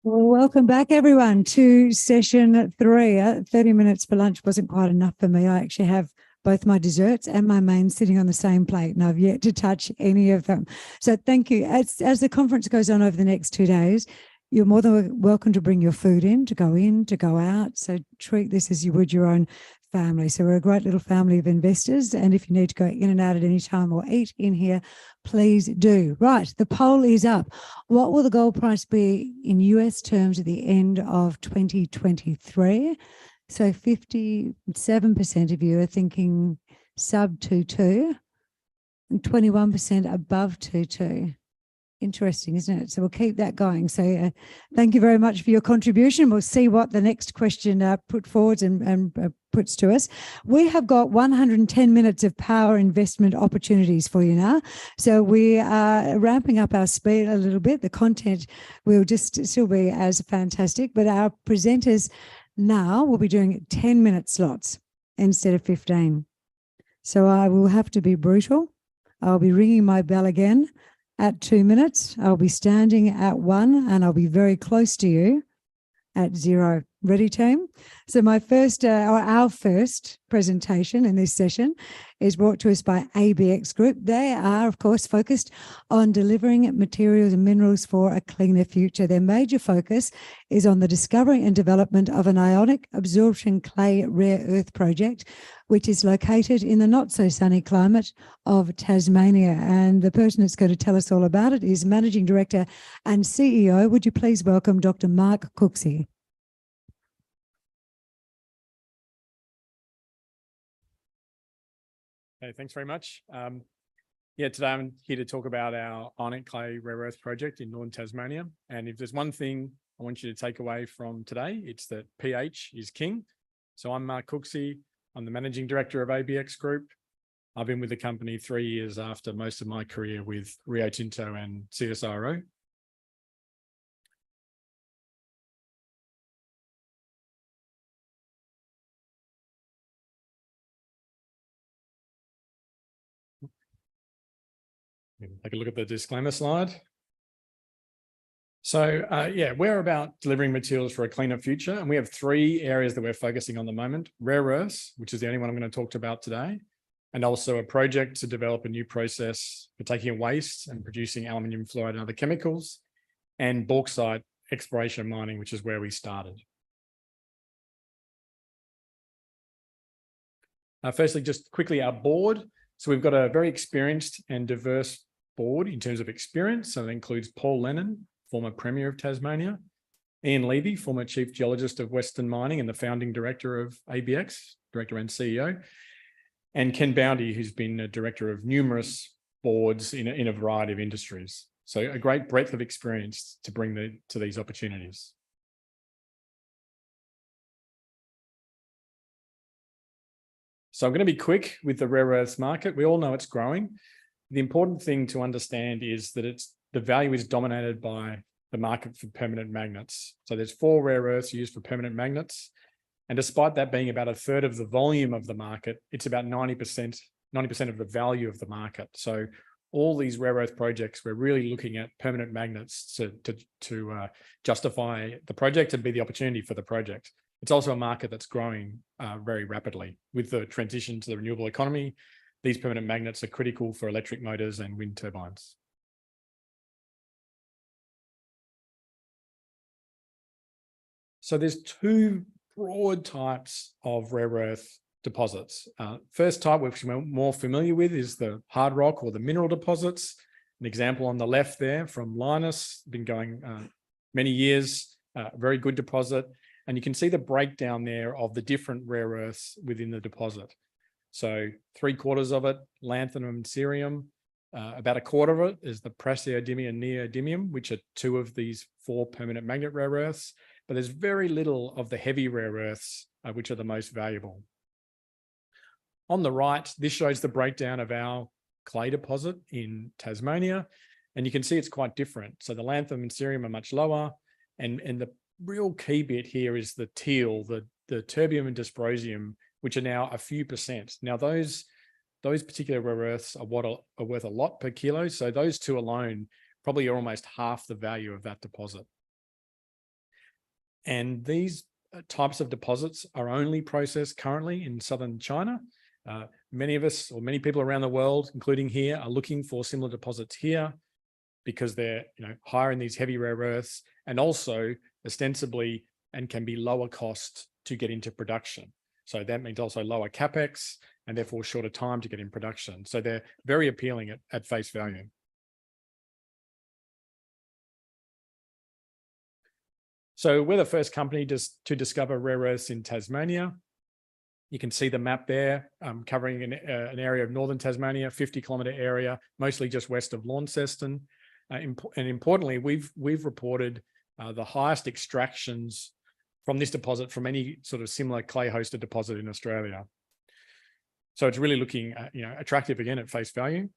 Well, welcome back, everyone, to session 3. 30 minutes for lunch wasn't quite enough for me. I actually have both my desserts and my main sitting on the same plate, and I've yet to touch any of them. So thank you. As the conference goes on over the next 2 days, you're more than welcome to bring your food in, to go out. So treat this as you would your own family. So we're a great little family of investors. And if you need to go in and out at any time or eat in here, please do. Right, the poll is up. What will the gold price be in US terms at the end of 2023? So 57% of you are thinking sub 22 and 21% above 22. Interesting, isn't it? So we'll keep that going. So thank you very much for your contribution. We'll see what the next question put forward and puts to us. We have got 110 minutes of power investment opportunities for you now. So we are ramping up our speed a little bit. The content will just still be as fantastic, but our presenters now will be doing 10-minute slots instead of 15. So I will have to be brutal. I'll be ringing my bell again at 2 minutes. I'll be standing at 1 and I'll be very close to you at 0. Ready, team? So my first, or our first presentation in this session is brought to us by ABX Group. They are, of course, focused on delivering materials and minerals for a cleaner future. Their major focus is on the discovery and development of an ionic absorption clay rare earth project, which is located in the not-so-sunny climate of Tasmania. And the person that's going to tell us all about it is Managing Director and CEO. Would you please welcome Dr. Mark Cooksey? Okay, thanks very much. Today I'm here to talk about our ionic clay rare earth project in northern Tasmania. And if there's one thing I want you to take away from today, it's that pH is king. So I'm Mark Cooksey. I'm the Managing Director of ABX Group. I've been with the company 3 years after most of my career with Rio Tinto and CSIRO. Take a look at the disclaimer slide. So we're about delivering materials for a cleaner future. And we have 3 areas that we're focusing on the moment: rare earths, which is the only one I'm going to talk about today, and also a project to develop a new process for taking waste and producing aluminium fluoride and other chemicals, and bauxite exploration and mining, which is where we started. Firstly, just quickly, our board. So we've got a very experienced and diverse board in terms of experience. So it includes Paul Lennon, former Premier of Tasmania, Ian Levy, former Chief Geologist of Western Mining and the founding Director of ABX, Director and CEO, and Ken Bounty, who's been a Director of numerous boards in a variety of industries. So a great breadth of experience to bring to these opportunities. So I'm going to be quick with the rare earths market. We all know it's growing. The important thing to understand is that the value is dominated by the market for permanent magnets. So there's 4 rare earths used for permanent magnets. And despite that being about 1/3 of the volume of the market, it's about 90% of the value of the market. So all these rare earth projects, we're really looking at permanent magnets to justify the project and be the opportunity for the project. It's also a market that's growing very rapidly. With the transition to the renewable economy, these permanent magnets are critical for electric motors and wind turbines. So there's 2 broad types of rare earth deposits. First type, which we're more familiar with, is the hard rock or the mineral deposits. An example on the left there from Lynas, been going many years, very good deposit. And you can see the breakdown there of the different rare earths within the deposit. So 3/4 of it, lanthanum and cerium. About 1/4 of it is the praseodymium and neodymium, which are 2 of these 4 permanent magnet rare earths. but there's very little of the heavy rare earths, which are the most valuable. On the right, this shows the breakdown of our clay deposit in Tasmania, and you can see it's quite different. So the lanthanum and cerium are much lower, and the real key bit here is the teal, the terbium and dysprosium, which are now a few percent. Now those particular rare earths are worth a lot per kilo, so those two alone probably are almost half the value of that deposit. And these types of deposits are only processed currently in southern China. Many of us, or many people around the world, including here, are looking for similar deposits here because they're higher in these heavy rare earths, and also ostensibly and can be lower cost to get into production. So that means also lower capex and therefore shorter time to get in production. So they're very appealing at face value. So we're the first company to discover rare earths in Tasmania. You can see the map there, covering an area of northern Tasmania, 50-kilometre area, mostly just west of Launceston. And importantly, we've reported the highest extractions from this deposit from any sort of similar clay-hosted deposit in Australia. So it's really looking, attractive again at face value.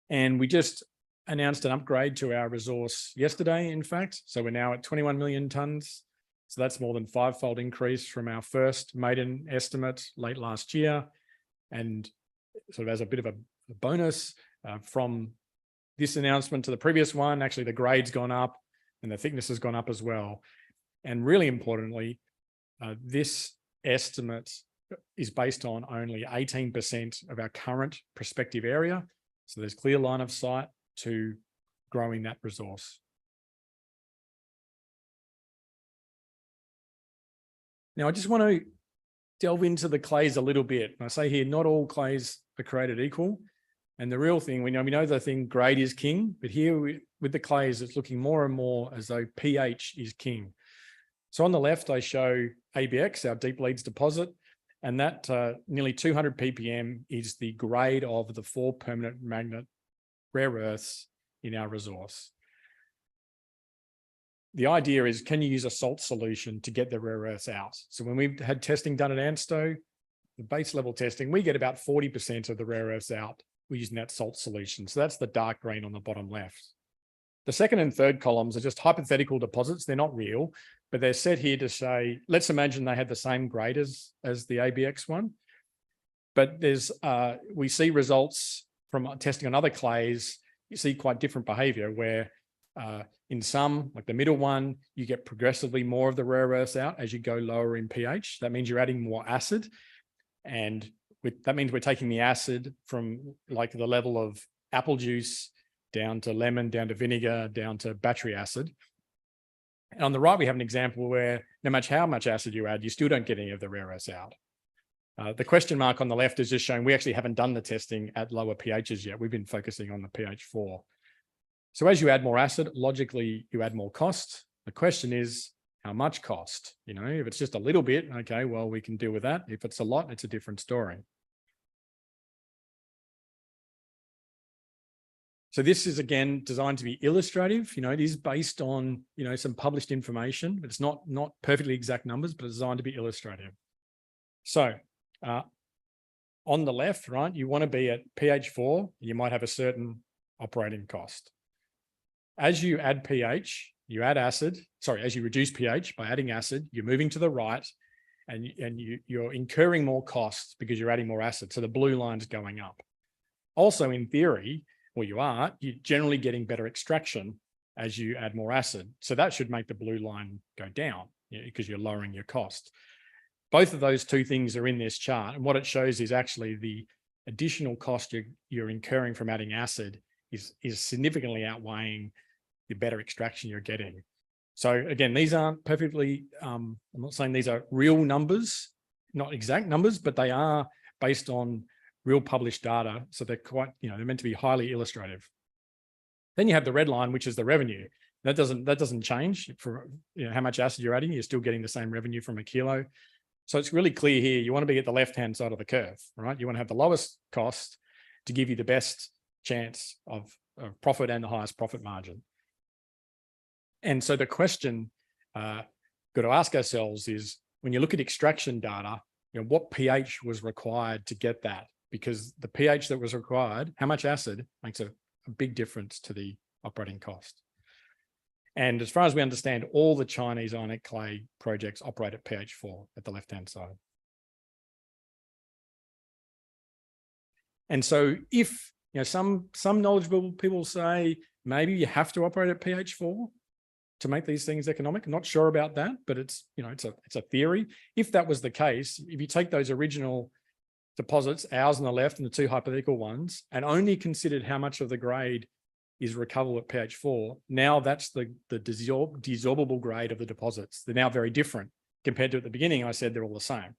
And we just announced an upgrade to our resource yesterday, in fact. So we're now at 21 million tonnes. So that's more than 5-fold increase from our first maiden estimate late last year. And sort of as a bit of a bonus from this announcement to the previous one, actually the grade's gone up and the thickness has gone up as well. And really importantly, this estimate is based on only 18% of our current prospective area. So there's clear line of sight to growing that resource. Now, I just want to delve into the clays a little bit. And I say here, not all clays are created equal. And the real thing, we know the thing grade is king, but here with the clays, it's looking more and more as though pH is king. So on the left, I show ABX, our deep leads deposit, and that nearly 200 ppm is the grade of the 4 permanent magnet rare earths in our resource. The idea is, can you use a salt solution to get the rare earths out? So when we've had testing done at Ainscough, the base level testing, we get about 40% of the rare earths out. We're using that salt solution. So that's the dark green on the bottom left. The second and third columns are just hypothetical deposits. They're not real, but they're set here to say, let's imagine they had the same grade as the ABX one. But we see results from testing on other clays. You see quite different behavior where in some, like the middle one, you get progressively more of the rare earths out as you go lower in pH. That means you're adding more acid. And that means we're taking the acid from like the level of apple juice down to lemon, down to vinegar, down to battery acid. And on the right, we have an example where no matter how much acid you add, you still don't get any of the rare earths out. The question mark on the left is just showing we actually haven't done the testing at lower pHs yet. We've been focusing on the pH 4. So as you add more acid, logically, you add more cost. The question is, how much cost? If it's just a little bit, okay, well, we can deal with that. If it's a lot, it's a different story. So this is, again, designed to be illustrative. It is based on, some published information. It's not perfectly exact numbers, but it's designed to be illustrative. So on the left, right, you want to be at pH 4. You might have a certain operating cost. As you add pH, you add acid. Sorry, as you reduce pH by adding acid, you're moving to the right, and you're incurring more costs because you're adding more acid. So the blue line's going up. Also, in theory, you're generally getting better extraction as you add more acid. So that should make the blue line go down because you're lowering your cost. Both of those two things are in this chart. And what it shows is actually the additional cost you're incurring from adding acid is significantly outweighing the better extraction you're getting. So again, these aren't perfectly, I'm not saying these are real numbers, not exact numbers, but they are based on real published data. So they're quite, they're meant to be highly illustrative. Then you have the red line, which is the revenue. That doesn't change for how much acid you're adding. You're still getting the same revenue from a kilo. So it's really clear here. You want to be at the left-hand side of the curve, right? You want to have the lowest cost to give you the best chance of profit and the highest profit margin. And so the question got to ask ourselves is, when you look at extraction data, what pH was required to get that? Because the pH that was required, how much acid, makes a big difference to the operating cost. And as far as we understand, all the Chinese ionic clay projects operate at pH 4 at the left-hand side. And so if some knowledgeable people say maybe you have to operate at pH 4 to make these things economic, I'm not sure about that, but it's a theory. If that was the case, if you take those original deposits, ours on the left and the two hypothetical ones, and only considered how much of the grade is recoverable at pH 4, now that's the desorbable grade of the deposits. They're now very different compared to at the beginning. I said they're all the same.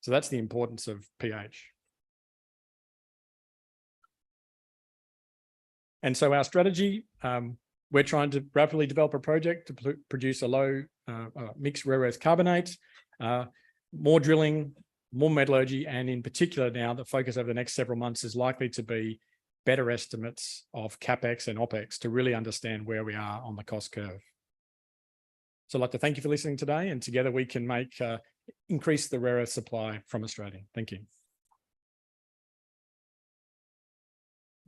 So that's the importance of pH. And so our strategy, we're trying to rapidly develop a project to produce a low mixed rare earth carbonate, more drilling, more metallurgy, and in particular now the focus over the next several months is likely to be better estimates of CapEx and OpEx to really understand where we are on the cost curve. So I'd like to thank you for listening today, and together we can increase the rare earth supply from Australia. Thank you.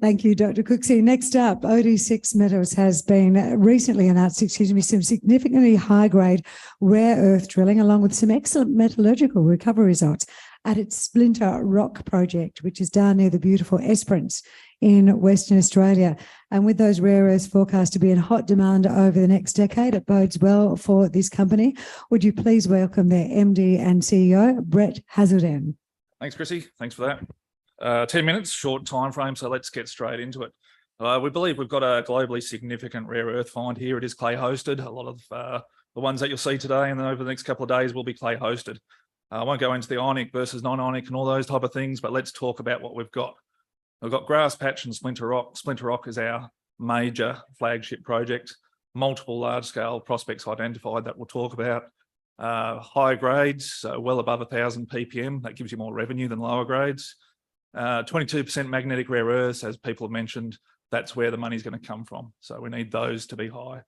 Thank you, Dr. Cooksey. Next up, OD6 Metals has been recently announced, some significantly high-grade rare earth drilling, along with some excellent metallurgical recovery results at its Splinter Rock project, which is down near the beautiful Esperance in Western Australia. And with those rare earths forecast to be in hot demand over the next decade, it bodes well for this company. Would you please welcome their MD and CEO, Brett Hazelden? Thanks, Chrissy. Thanks for that. 10 minutes, short time frame, so let's get straight into it. We believe we've got a globally significant rare earth find here. It is clay hosted. A lot of the ones that you'll see today and then over the next couple of days will be clay hosted. I won't go into the ionic versus non-ionic and all those type of things, but let's talk about what we've got. We've got Grass Patch and Splinter Rock. Splinter Rock is our major flagship project. Multiple large-scale prospects identified that we'll talk about. High grades, so well above 1,000 ppm. That gives you more revenue than lower grades. 22% magnetic rare earths, as people have mentioned, that's where the money's going to come from. So we need those to be high.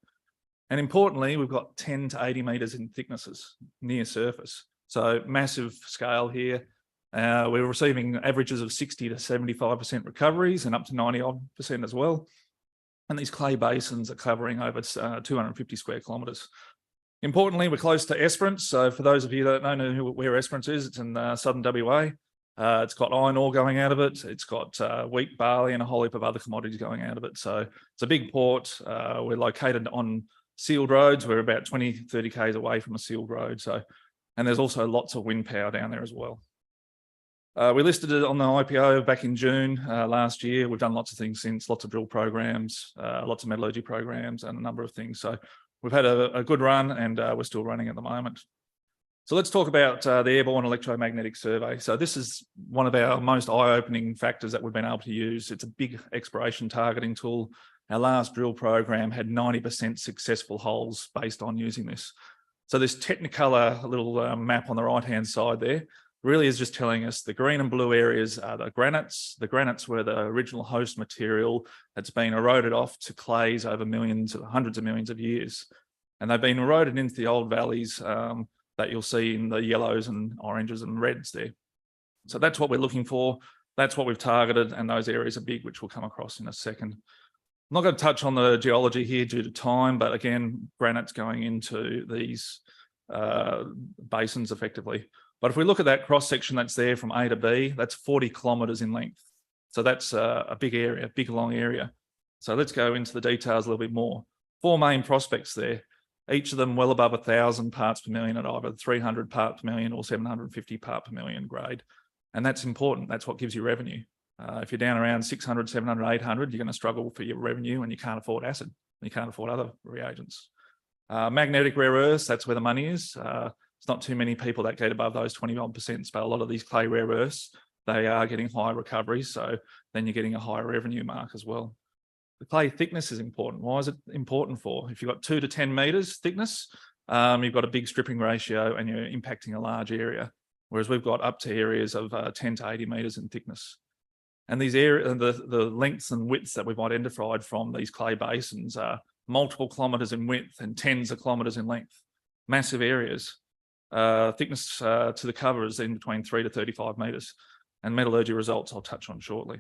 And importantly, we've got 10 to 80 metres in thicknesses near surface. So massive scale here. We're receiving averages of 60 to 75% recoveries and up to 90% as well. And these clay basins are covering over 250 square kilometres. Importantly, we're close to Esperance. So for those of you that don't know where Esperance is, it's in southern WA. It's got iron ore going out of it. It's got wheat, barley, and a whole heap of other commodities going out of it. So it's a big port. We're located on sealed roads. We're about 20, 30 k's away from a sealed road. And there's also lots of wind power down there as well. We listed it on the IPO back in June last year. We've done lots of things since, lots of drill programs, lots of metallurgy programs, and a number of things. So we've had a good run, and we're still running at the moment. So let's talk about the airborne electromagnetic survey. So this is one of our most eye-opening factors that we've been able to use. It's a big exploration targeting tool. Our last drill program had 90% successful holes based on using this. So this Technicolor little map on the right-hand side there really is just telling us the green and blue areas are the granites. The granites were the original host material that's been eroded off to clays over millions, hundreds of millions of years. And they've been eroded into the old valleys that you'll see in the yellows and oranges and reds there. So that's what we're looking for. That's what we've targeted, and those areas are big, which we'll come across in a second. I'm not going to touch on the geology here due to time, but again, granite's going into these basins effectively. But if we look at that cross-section that's there from A to B, that's 40 kilometres in length. So that's a big area, big long area. So let's go into the details a little bit more. 4 main prospects there. Each of them well above 1,000 parts per million at either 300 parts per million or 750 parts per million grade. And that's important. That's what gives you revenue. If you're down around 600, 700, 800, you're going to struggle for your revenue, and you can't afford acid. You can't afford other reagents. Magnetic rare earths, that's where the money is. It's not too many people that get above those 21%, but a lot of these clay rare earths, they are getting high recoveries. So then you're getting a higher revenue mark as well. The clay thickness is important. Why is it important for? If you've got 2 to 10 metres thickness, you've got a big stripping ratio and you're impacting a large area. Whereas we've got up to areas of 10 to 80 metres in thickness. And these areas, the lengths and widths that we've identified from these clay basins are multiple kilometres in width and tens of kilometres in length, massive areas. Thickness to the cover is in between 3 to 35 metres, and metallurgy results I'll touch on shortly.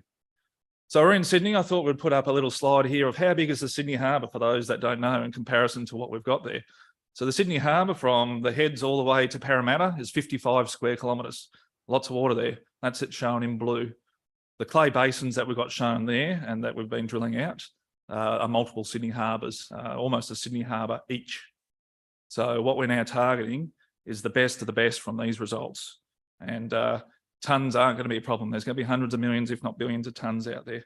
So we're in Sydney. I thought we'd put up a little slide here of how big is the Sydney Harbour for those that don't know in comparison to what we've got there. So the Sydney Harbour from the heads all the way to Parramatta is 55 square kilometres. Lots of water there. That's it shown in blue. The clay basins that we've got shown there and that we've been drilling out are multiple Sydney harbours, almost a Sydney harbour each. So what we're now targeting is the best of the best from these results. And tonnes aren't going to be a problem. There's going to be hundreds of millions, if not billions of tonnes out there.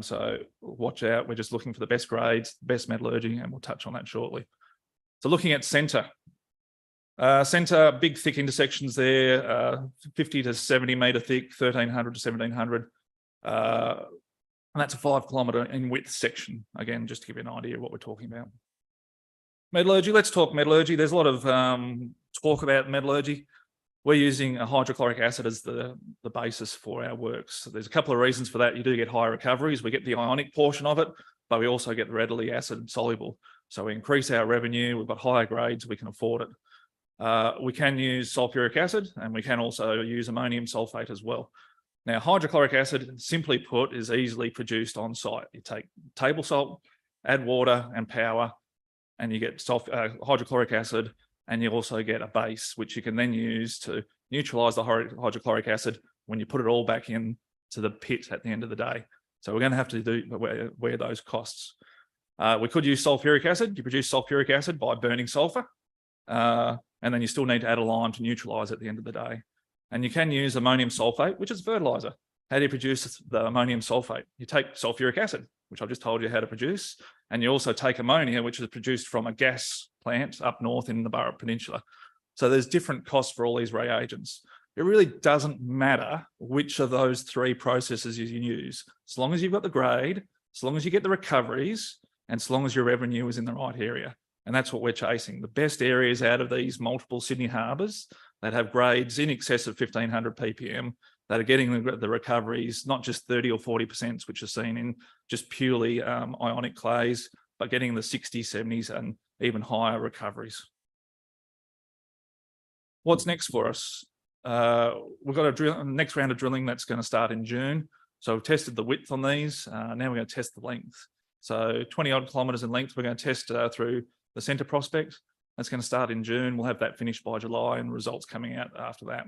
So watch out. We're just looking for the best grades, the best metallurgy, and we'll touch on that shortly. So looking at centre. Centre, big thick intersections there, 50 to 70 metre thick, 1300 to 1700. And that's a 5 kilometre in width section. Again, just to give you an idea of what we're talking about. Metallurgy, let's talk metallurgy. There's a lot of talk about metallurgy. We're using a hydrochloric acid as the basis for our works. So there's a couple of reasons for that. You do get higher recoveries. We get the ionic portion of it, but we also get the readily acid soluble. So we increase our revenue. We've got higher grades. We can afford it. We can use sulfuric acid, and we can also use ammonium sulfate as well. Now, hydrochloric acid, simply put, is easily produced on site. You take table salt, add water and power, and you get hydrochloric acid, and you also get a base, which you can then use to neutralise the hydrochloric acid when you put it all back in to the pit at the end of the day. So we're going to have to wear those costs. We could use sulfuric acid. You produce sulfuric acid by burning sulfur. And then you still need to add a lime to neutralise at the end of the day. And you can use ammonium sulfate, which is fertiliser. How do you produce the ammonium sulfate? You take sulfuric acid, which I've just told you how to produce, and you also take ammonia, which is produced from a gas plant up north in the Burrup Peninsula. So there's different costs for all these reagents. It really doesn't matter which of those three processes you use, as long as you've got the grade, as long as you get the recoveries, and as long as your revenue is in the right area. And that's what we're chasing. The best areas out of these multiple Sydney harbours that have grades in excess of 1500 ppm, that are getting the recoveries, not just 30 or 40%, which are seen in just purely ionic clays, but getting the 60s, 70s and even higher recoveries. What's next for us? We've got a next round of drilling that's going to start in June. So we've tested the width on these. Now we're going to test the length. So 20 odd kilometres in length, we're going to test through the centre prospect. That's going to start in June. We'll have that finished by July and results coming out after that.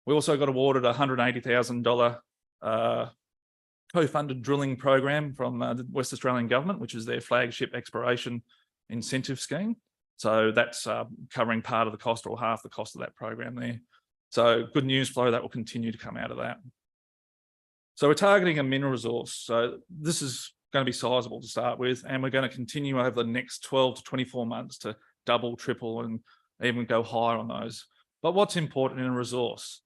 We also got awarded a $180,000 co-funded drilling program from the West Australian government, which is their flagship exploration incentive scheme. So that's covering part of the cost or half the cost of that program there. So good news flow that will continue to come out of that. So we're targeting a mineral resource. So this is going to be sizable to start with, and we're going to continue over the next 12 to 24 months to double, triple, and even go higher on those. But what's important in a resource?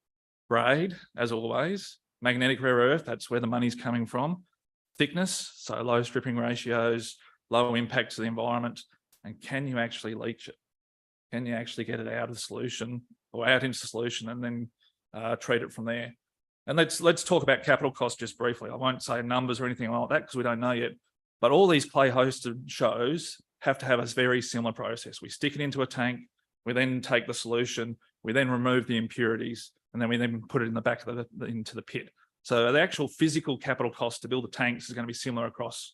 Grade, as always. Magnetic rare earth, that's where the money's coming from. Thickness, so low stripping ratios, low impact to the environment. And can you actually leach it? Can you actually get it out of solution or out into solution and then treat it from there? And let's talk about capital costs just briefly. I won't say numbers or anything like that because we don't know yet. But all these clay hosted shows have to have a very similar process. We stick it into a tank, we then take the solution, we then remove the impurities, and then we then put it in the back of into the pit. So the actual physical capital cost to build the tanks is going to be similar across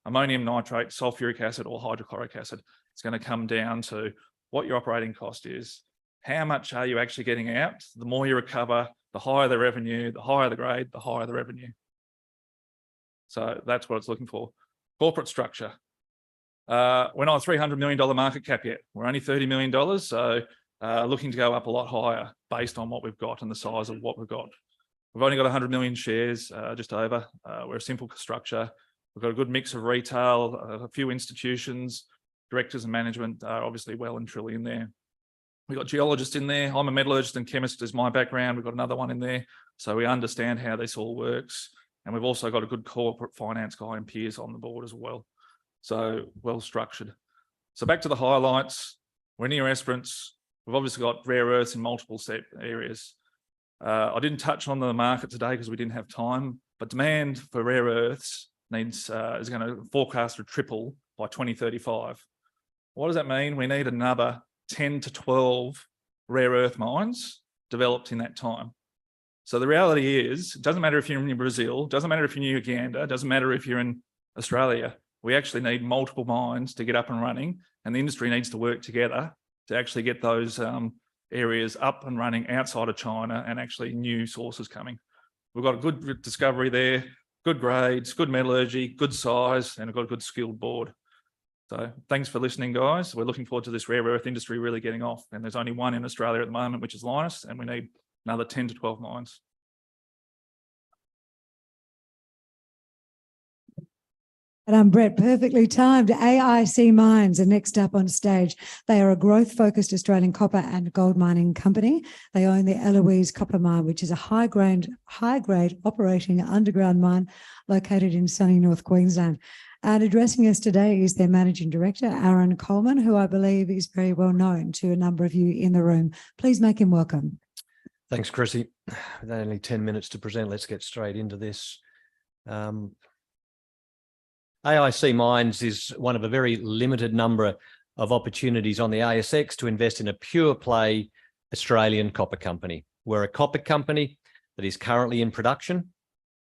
ammonium nitrate, sulfuric acid, or hydrochloric acid. It's going to come down to what your operating cost is. How much are you actually getting out? The more you recover, the higher the revenue, the higher the grade, the higher the revenue. So that's what it's looking for. Corporate structure. We're not a $300 million market cap yet. We're only $30 million. So looking to go up a lot higher based on what we've got and the size of what we've got. We've only got 100 million shares, just over. We're a simple structure. We've got a good mix of retail, a few institutions, directors and management are obviously well and truly in there. We've got geologists in there. I'm a metallurgist and chemist is my background. We've got another one in there. So we understand how this all works. And we've also got a good corporate finance guy and peers on the board as well. So well structured. So back to the highlights. We're near Esperance. We've obviously got rare earths in multiple areas. I didn't touch on the market today because we didn't have time, but demand for rare earths is going to forecast to triple by 2035. What does that mean? We need another 10 to 12 rare earth mines developed in that time. So the reality is, it doesn't matter if you're in Brazil, doesn't matter if you're in Uganda, doesn't matter if you're in Australia. We actually need multiple mines to get up and running, and the industry needs to work together to actually get those areas up and running outside of China and actually new sources coming. We've got a good discovery there, good grades, good metallurgy, good size, and we've got a good skilled board. So thanks for listening, guys. We're looking forward to this rare earth industry really getting off. And there's only one in Australia at the moment, which is Lynas, and we need another 10 to 12 mines. And I'm Brett, perfectly timed. AIC Mines are next up on stage. They are a growth-focused Australian copper and gold mining company. They own the Eloise Copper Mine, which is a high-grade operating underground mine located in sunny North Queensland. And addressing us today is their Managing Director, Aaron Coleman, who I believe is very well known to a number of you in the room. Please make him welcome. Thanks, Chrissy. With only 10 minutes to present, let's get straight into this. AIC Mines is one of a very limited number of opportunities on the ASX to invest in a pure play Australian copper company. We're a copper company that is currently in production,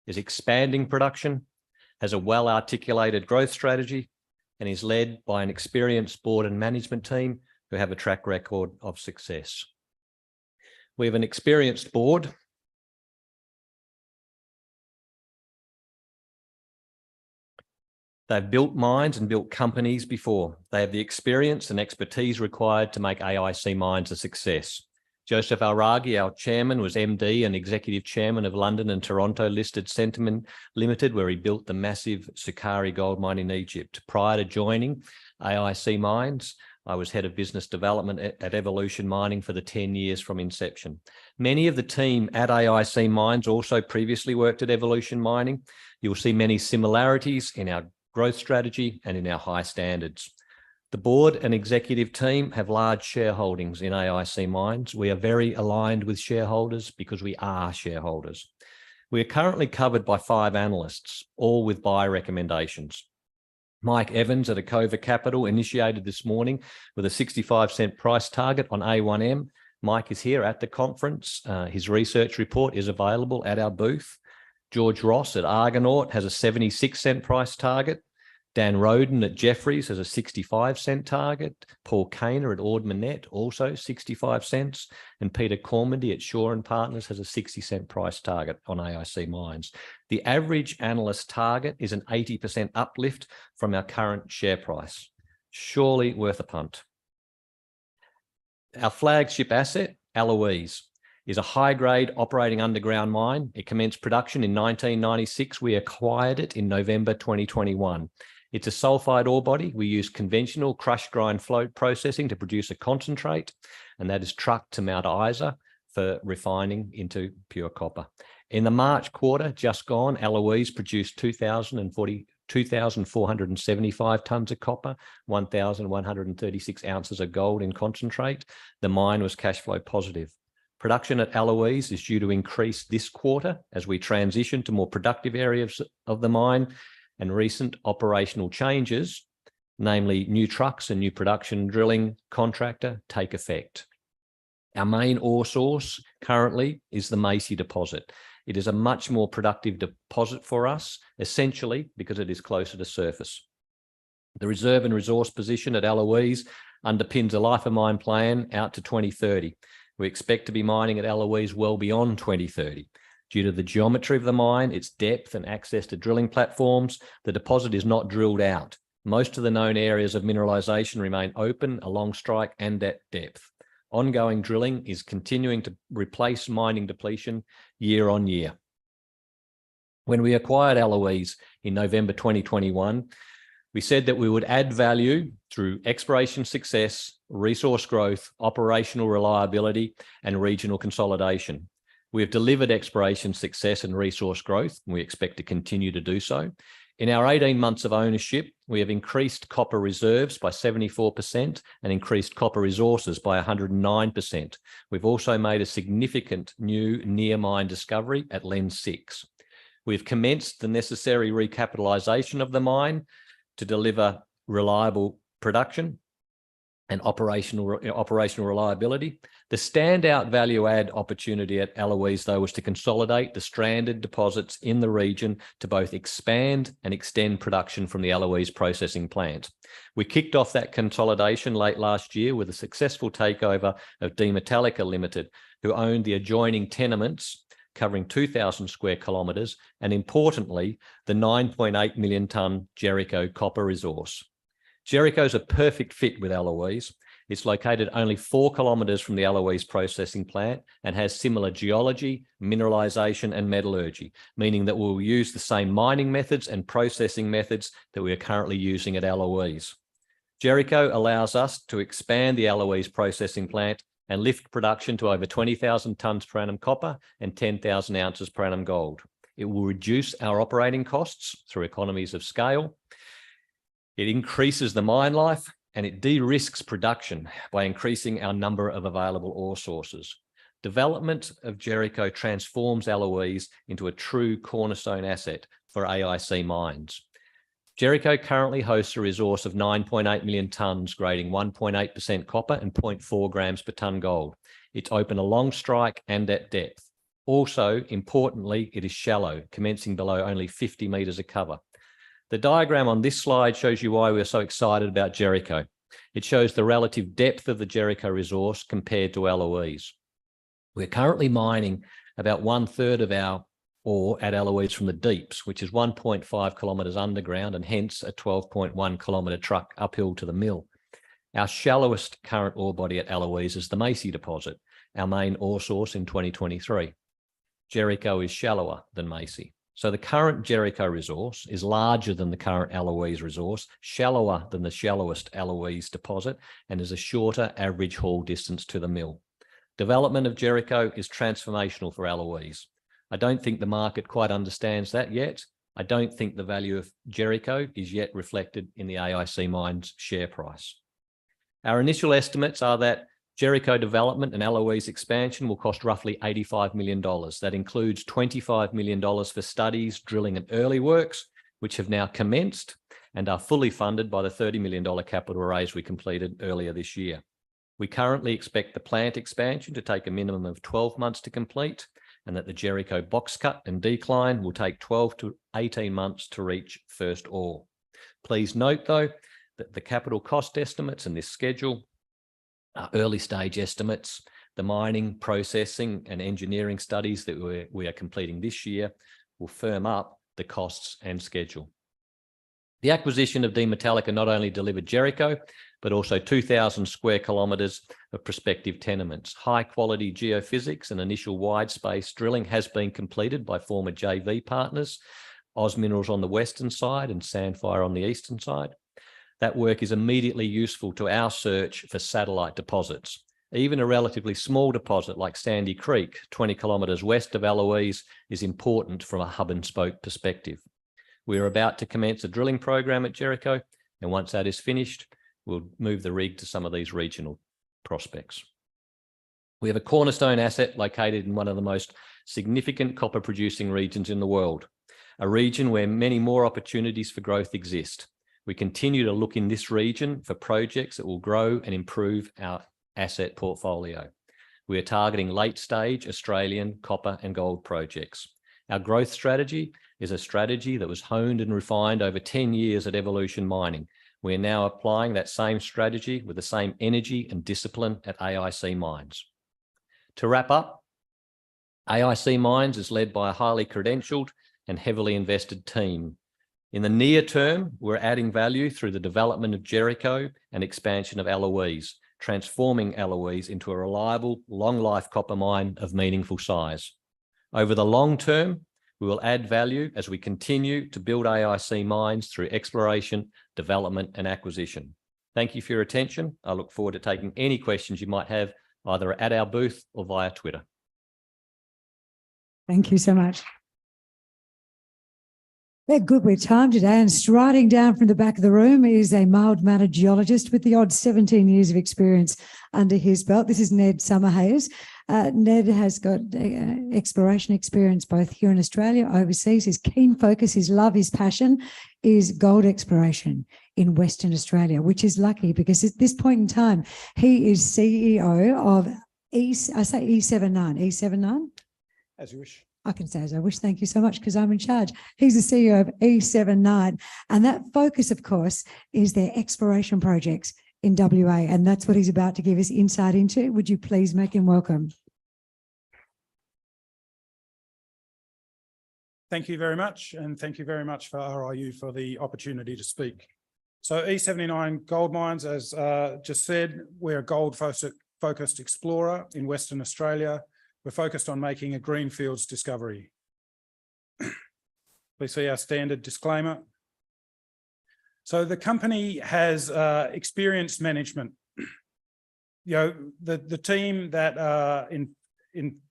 is expanding production, has a well-articulated growth strategy, and is led by an experienced board and management team who have a track record of success. We have an experienced board. They've built mines and built companies before. They have the experience and expertise required to make AIC Mines a success. Joseph Alraghi, our chairman, was MD and executive chairman of London and Toronto listed Centamin Limited, where he built the massive Sukari gold mine in Egypt. Prior to joining AIC Mines, I was head of business development at Evolution Mining for the 10 years from inception. Many of the team at AIC Mines also previously worked at Evolution Mining. You'll see many similarities in our growth strategy and in our high standards. The board and executive team have large shareholdings in AIC Mines. We are very aligned with shareholders because we are shareholders. We are currently covered by 5 analysts, all with buy recommendations. Mike Evans at Acova Capital initiated this morning with a 65-cent price target on A1M. Mike is here at the conference. His research report is available at our booth. George Ross at Argonaut has a 76-cent price target. Dan Roden at Jefferies has a 65-cent target. Paul Kaner at Ord Minnett also 65 cents. And Peter Cormandy at Shaw and Partners has a 60-cent price target on AIC Mines. The average analyst target is an 80% uplift from our current share price. Surely worth a punt. Our flagship asset, Eloise, is a high-grade operating underground mine. It commenced production in 1996. We acquired it in November 2021. It's a sulfide ore body. We use conventional crush grind float processing to produce a concentrate, and that is trucked to Mount Isa for refining into pure copper. In the March quarter, just gone, Eloise produced 2,475 tonnes of copper, 1,136 ounces of gold in concentrate. The mine was cash flow positive. Production at Eloise is due to increase this quarter as we transition to more productive areas of the mine, and recent operational changes, namely new trucks and new production drilling contractor, take effect. Our main ore source currently is the Macy deposit. It is a much more productive deposit for us, essentially because it is closer to surface. The reserve and resource position at Eloise underpins a life of mine plan out to 2030. We expect to be mining at Eloise well beyond 2030. Due to the geometry of the mine, its depth and access to drilling platforms, the deposit is not drilled out. Most of the known areas of mineralization remain open along strike and at depth. Ongoing drilling is continuing to replace mining depletion year on year. When we acquired Eloise in November 2021, we said that we would add value through exploration success, resource growth, operational reliability, and regional consolidation. We have delivered exploration success and resource growth, and we expect to continue to do so. In our 18 months of ownership, we have increased copper reserves by 74% and increased copper resources by 109%. We've also made a significant new near mine discovery at Lens 6. We've commenced the necessary recapitalisation of the mine to deliver reliable production and operational reliability. The standout value add opportunity at Eloise, though, was to consolidate the stranded deposits in the region to both expand and extend production from the Eloise processing plant. We kicked off that consolidation late last year with a successful takeover of Meteoric Ltd, who owned the adjoining tenements covering 2,000 square kilometres, and importantly, the 9.8 million tonne Jericho copper resource. Jericho is a perfect fit with Eloise. It's located only 4 kilometres from the Eloise processing plant and has similar geology, mineralisation and metallurgy, meaning that we'll use the same mining methods and processing methods that we are currently using at Eloise. Jericho allows us to expand the Eloise processing plant and lift production to over 20,000 tonnes per annum copper and 10,000 ounces per annum gold. It will reduce our operating costs through economies of scale. It increases the mine life and it de-risks production by increasing our number of available ore sources. Development of Jericho transforms Eloise into a true cornerstone asset for AIC mines. Jericho currently hosts a resource of 9.8 million tonnes, grading 1.8% copper and 0.4 grams per tonne gold. It's open along strike and at depth. Also, importantly, it is shallow, commencing below only 50 metres of cover. The diagram on this slide shows you why we're so excited about Jericho. It shows the relative depth of the Jericho resource compared to Eloise. We're currently mining about 1/3 of our ore at Eloise from the deeps, which is 1.5 kilometres underground and hence a 12.1 kilometre truck uphill to the mill. Our shallowest current ore body at Eloise is the MEI deposit, our main ore source in 2023. Jericho is shallower than MEI. So the current Jericho resource is larger than the current Eloise resource, shallower than the shallowest Eloise deposit, and is a shorter average haul distance to the mill. Development of Jericho is transformational for Eloise. I don't think the market quite understands that yet. I don't think the value of Jericho is yet reflected in the AIC Mines share price. Our initial estimates are that Jericho development and Eloise expansion will cost roughly $85 million. That includes $25 million for studies, drilling and early works, which have now commenced and are fully funded by the $30 million capital raise we completed earlier this year. We currently expect the plant expansion to take a minimum of 12 months to complete, and that the Jericho box cut and decline will take 12 to 18 months to reach first ore. Please note, though, that the capital cost estimates in this schedule are early stage estimates. The mining, processing and engineering studies that we are completing this year will firm up the costs and schedule. The acquisition of Meteoric not only delivered Jericho, but also 2,000 square kilometres of prospective tenements. High quality geophysics and initial wide space drilling has been completed by former JV partners, Oz Minerals on the western side and Sandfire on the eastern side. That work is immediately useful to our search for satellite deposits. Even a relatively small deposit like Sandy Creek, 20 kilometres west of Eloise, is important from a hub and spoke perspective. We are about to commence a drilling program at Jericho, and once that is finished, we'll move the rig to some of these regional prospects. We have a cornerstone asset located in one of the most significant copper producing regions in the world, a region where many more opportunities for growth exist. We continue to look in this region for projects that will grow and improve our asset portfolio. We are targeting late stage Australian copper and gold projects. Our growth strategy is a strategy that was honed and refined over 10 years at Evolution Mining. We are now applying that same strategy with the same energy and discipline at AIC Mines. To wrap up, AIC Mines is led by a highly credentialed and heavily invested team. In the near term, we're adding value through the development of Jericho and expansion of Eloise, transforming Eloise into a reliable, long-life copper mine of meaningful size. Over the long term, we will add value as we continue to build AIC Mines through exploration, development and acquisition. Thank you for your attention. I look forward to taking any questions you might have either at our booth or via Twitter. Thank you so much. They're good with time today, and striding down from the back of the room is a mild-mannered geologist with the odd 17 years of experience under his belt. This is Ned Summerhayes. Ned has got exploration experience both here in Australia, overseas. His keen focus, his love, his passion is gold exploration in Western Australia, which is lucky because at this point in time, he is CEO of E79. As you wish. I can say as I wish. Thank you so much because I'm in charge. He's the CEO of E79. And that focus, of course, is their exploration projects in WA. And that's what he's about to give us insight into. Would you please make him welcome? Thank you very much. And thank you very much for RIU for the opportunity to speak. So E79 Gold Mines, as just said, we're a gold-focused explorer in Western Australia. We're focused on making a greenfields discovery. Please see our standard disclaimer. So the company has experienced management. The team that are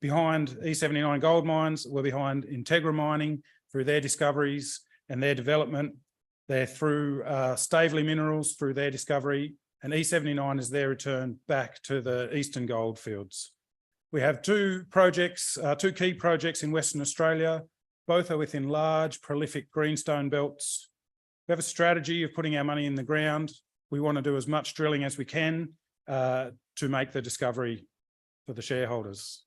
behind E79 Gold Mines were behind Integra Mining through their discoveries and their development. They're through Staveley Minerals through their discovery, and E79 is their return back to the Eastern Goldfields. We have two key projects in Western Australia. Both are within large, prolific greenstone belts. We have a strategy of putting our money in the ground. We want to do as much drilling as we can to make the discovery for the shareholders.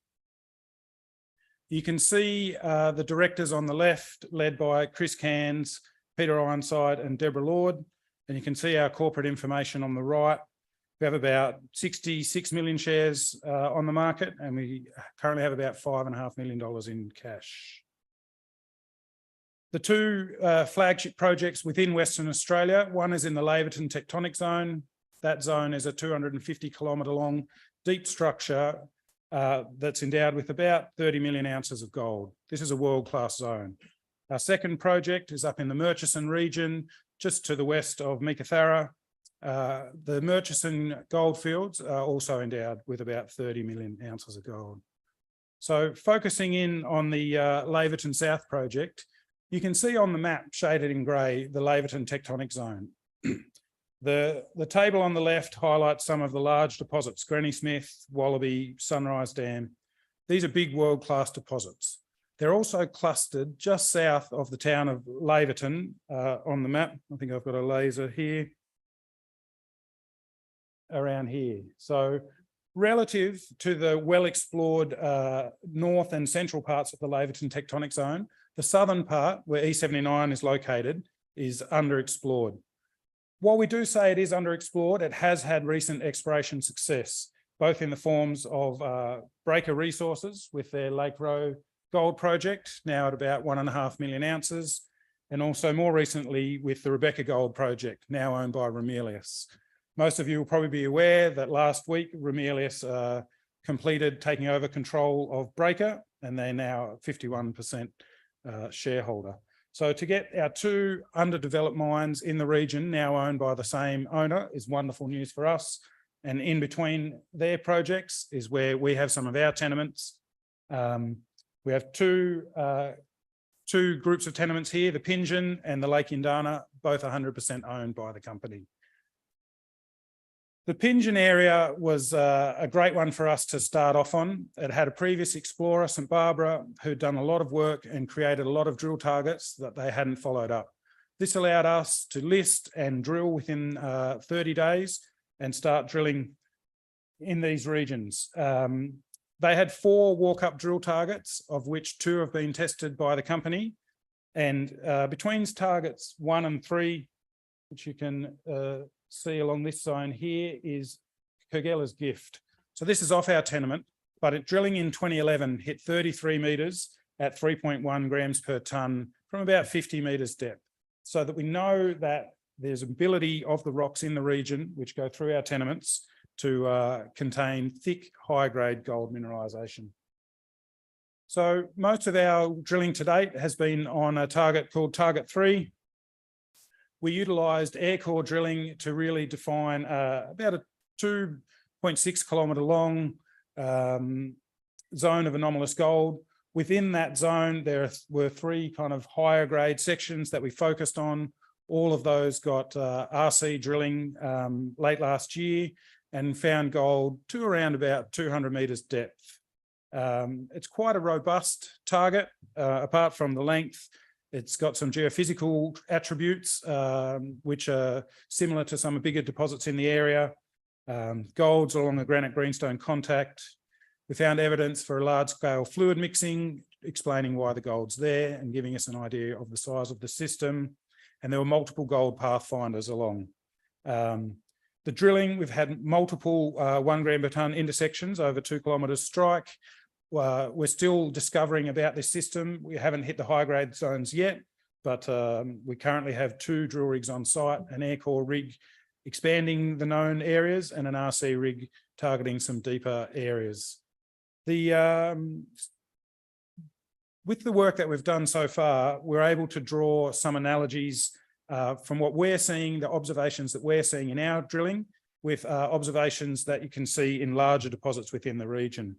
You can see the directors on the left, led by Chris Cairns, Peter Ironside and Deborah Lord. And you can see our corporate information on the right. We have about 66 million shares on the market, and we currently have about $5.5 million in cash. The two flagship projects within Western Australia, one is in the Laverton Tectonic Zone. That zone is a 250-kilometre long deep structure that's endowed with about 30 million ounces of gold. This is a world-class zone. Our second project is up in the Murchison region, just to the west of Meekatharra. The Murchison goldfields are also endowed with about 30 million ounces of gold. So focusing in on the Laverton South project, you can see on the map shaded in grey the Laverton Tectonic Zone. The table on the left highlights some of the large deposits: Granny Smith, Wallaby, Sunrise Dam. These are big world-class deposits. They're also clustered just south of the town of Laverton on the map. I think I've got a laser here. Around here. So relative to the well-explored north and central parts of the Laverton Tectonic Zone, the southern part, where E79 is located, is underexplored. While we do say it is underexplored, it has had recent exploration success, both in the forms of Breaker Resources with their Lake Roe gold project, now at about 1.5 million ounces, and also more recently with the Rebecca Gold project, now owned by Ramelius. Most of you will probably be aware that last week Ramelius completed taking over control of Breaker, and they're now 51% shareholder. So to get our two underdeveloped mines in the region now owned by the same owner is wonderful news for us. And in between their projects is where we have some of our tenements. We have two groups of tenements here, the Pingeon and the Lake Indana, both 100% owned by the company. The Pingeon area was a great one for us to start off on. It had a previous explorer, St Barbara, who'd done a lot of work and created a lot of drill targets that they hadn't followed up. This allowed us to list and drill within 30 days and start drilling in these regions. They had 4 walk-up drill targets, of which 2 have been tested by the company. And between targets 1 and 3, which you can see along this zone here, is Kerguela's Gift. So this is off our tenement, but drilling in 2011 hit 33 metres at 3.1 grams per tonne from about 50 metres depth, so that we know that there's ability of the rocks in the region, which go through our tenements, to contain thick, high-grade gold mineralisation. So most of our drilling to date has been on a target called Target 3. We utilised air core drilling to really define about a 2.6 kilometre long zone of anomalous gold. Within that zone, there were 3 kind of higher grade sections that we focused on. All of those got RC drilling late last year and found gold to around about 200 meters depth. It's quite a robust target, apart from the length. It's got some geophysical attributes, which are similar to some bigger deposits in the area. Gold's along a granite greenstone contact. We found evidence for a large-scale fluid mixing, explaining why the gold's there and giving us an idea of the size of the system. And there were multiple gold pathfinders along. The drilling, we've had multiple 1 gram per tonne intersections over 2 kilometres strike. We're still discovering about this system. We haven't hit the high-grade zones yet, but we currently have 2 drill rigs on site, an air core rig expanding the known areas and an RC rig targeting some deeper areas. With the work that we've done so far, we're able to draw some analogies from what we're seeing, the observations that we're seeing in our drilling, with observations that you can see in larger deposits within the region.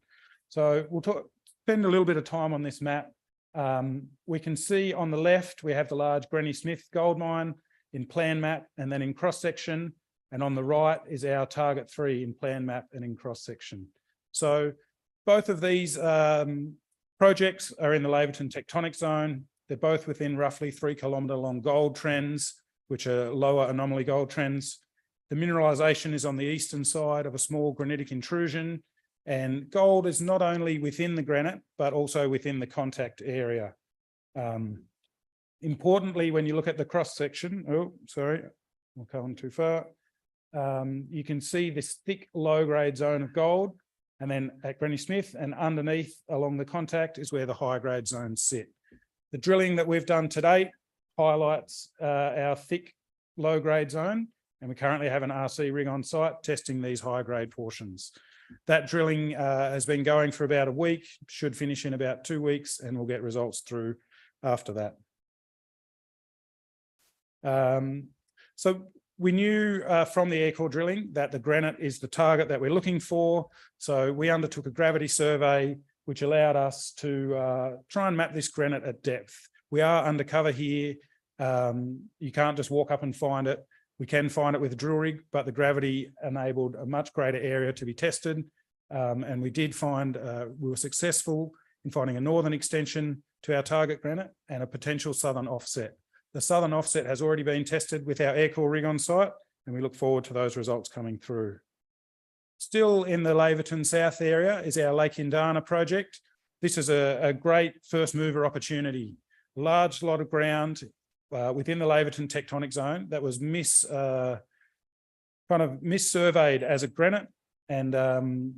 So we'll spend a little bit of time on this map. We can see on the left, we have the large Granny Smith gold mine in plan map and then in cross section. And on the right is our target 3 in plan map and in cross section. So both of these projects are in the Laverton tectonic zone. They're both within roughly 3 kilometre long gold trends, which are lower anomaly gold trends. The mineralisation is on the eastern side of a small granitic intrusion, and gold is not only within the granite, but also within the contact area. Importantly, when you look at the cross section, I'll go on too far. You can see this thick low-grade zone of gold, and then at Granny Smith and underneath along the contact is where the high-grade zones sit. The drilling that we've done to date highlights our thick low-grade zone, and we currently have an RC rig on site testing these high-grade portions. That drilling has been going for about a week, should finish in about 2 weeks, and we'll get results through after that. So we knew from the air core drilling that the granite is the target that we're looking for. So we undertook a gravity survey, which allowed us to try and map this granite at depth. We are undercover here. You can't just walk up and find it. We can find it with a drill rig, but the gravity enabled a much greater area to be tested. And we did find, we were successful in finding a northern extension to our target granite and a potential southern offset. The southern offset has already been tested with our air core rig on site, and we look forward to those results coming through. Still in the Laverton South area is our Lake Indana project. This is a great first mover opportunity. Large lot of ground within the Laverton tectonic zone that was kind of mis-surveyed as a granite, and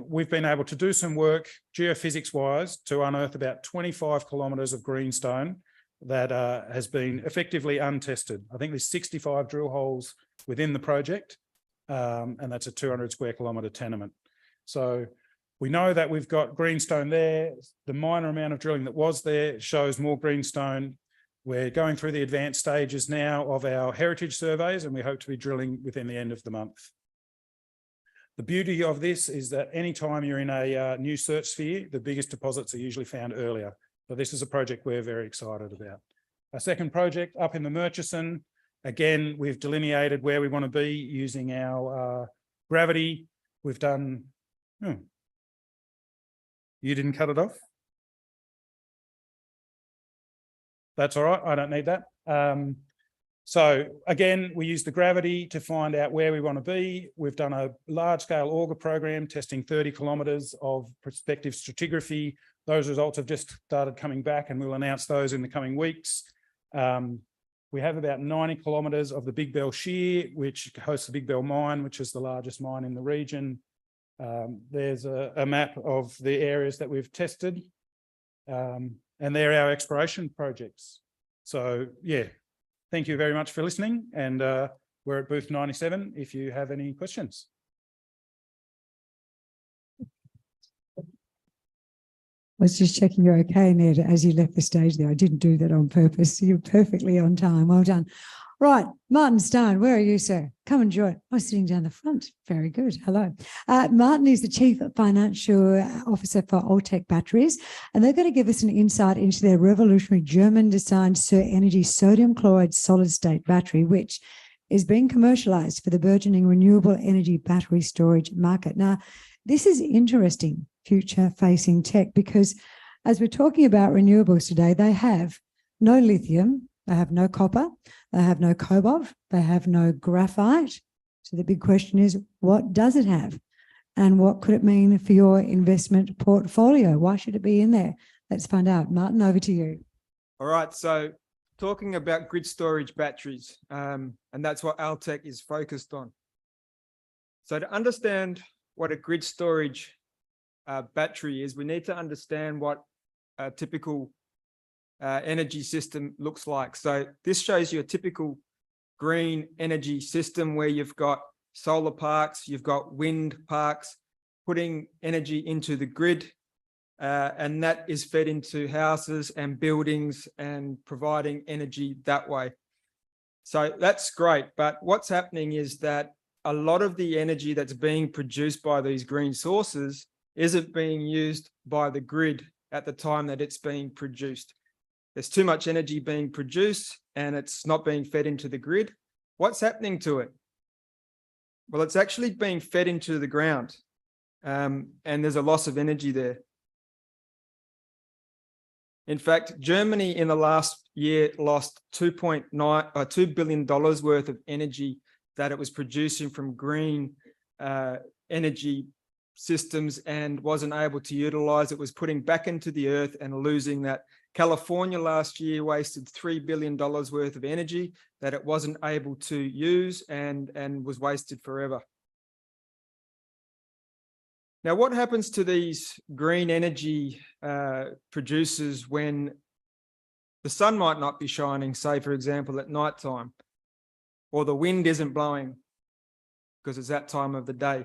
we've been able to do some work geophysics-wise to unearth about 25 kilometres of greenstone that has been effectively untested. I think there's 65 drill holes within the project, and that's a 200 square kilometre tenement. So we know that we've got greenstone there. The minor amount of drilling that was there shows more greenstone. We're going through the advanced stages now of our heritage surveys, and we hope to be drilling within the end of the month. The beauty of this is that anytime you're in a new search sphere, the biggest deposits are usually found earlier. So this is a project we're very excited about. Our second project up in the Murchison, again, we've delineated where we want to be using our gravity. We've done, you didn't cut it off? That's all right, I don't need that. So again, we use the gravity to find out where we want to be. We've done a large-scale auger program testing 30 kilometres of prospective stratigraphy. Those results have just started coming back, and we'll announce those in the coming weeks. We have about 90 kilometres of the Big Bell Shear, which hosts the Big Bell mine, which is the largest mine in the region. There's a map of the areas that we've tested, and they're our exploration projects. So yeah, thank you very much for listening, and we're at booth 97 if you have any questions. I was just checking you're okay, Ned, as you left the stage there. I didn't do that on purpose. You're perfectly on time. Well done. Right, Martin Stone, where are you, sir? Come and join. I'm sitting down the front. Very good. Hello. Martin is the Chief Financial Officer for Alltech Batteries, and they're going to give us an insight into their revolutionary German-designed Sir Energy sodium chloride solid-state battery, which is being commercialized for the burgeoning renewable energy battery storage market. Now, this is interesting future-facing tech because as we're talking about renewables today, they have no lithium, they have no copper, they have no cobalt, they have no graphite. So the big question is, what does it have? And what could it mean for your investment portfolio? Why should it be in there? Let's find out. Martin, over to you. All right, so talking about grid storage batteries, and that's what Alltech is focused on. So to understand what a grid storage battery is, we need to understand what a typical energy system looks like. So this shows you a typical green energy system where you've got solar parks, you've got wind parks, putting energy into the grid, and that is fed into houses and buildings and providing energy that way. So that's great, but what's happening is that a lot of the energy that's being produced by these green sources isn't being used by the grid at the time that it's being produced. There's too much energy being produced and it's not being fed into the grid. What's happening to it? Well, it's actually being fed into the ground, and there's a loss of energy there. In fact, Germany in the last year lost $2 billion worth of energy that it was producing from green energy systems and wasn't able to utilize. It was putting back into the earth and losing that. California last year wasted $3 billion worth of energy that it wasn't able to use and was wasted forever. Now, what happens to these green energy producers when the sun might not be shining, say, for example, at nighttime, or the wind isn't blowing because it's that time of the day?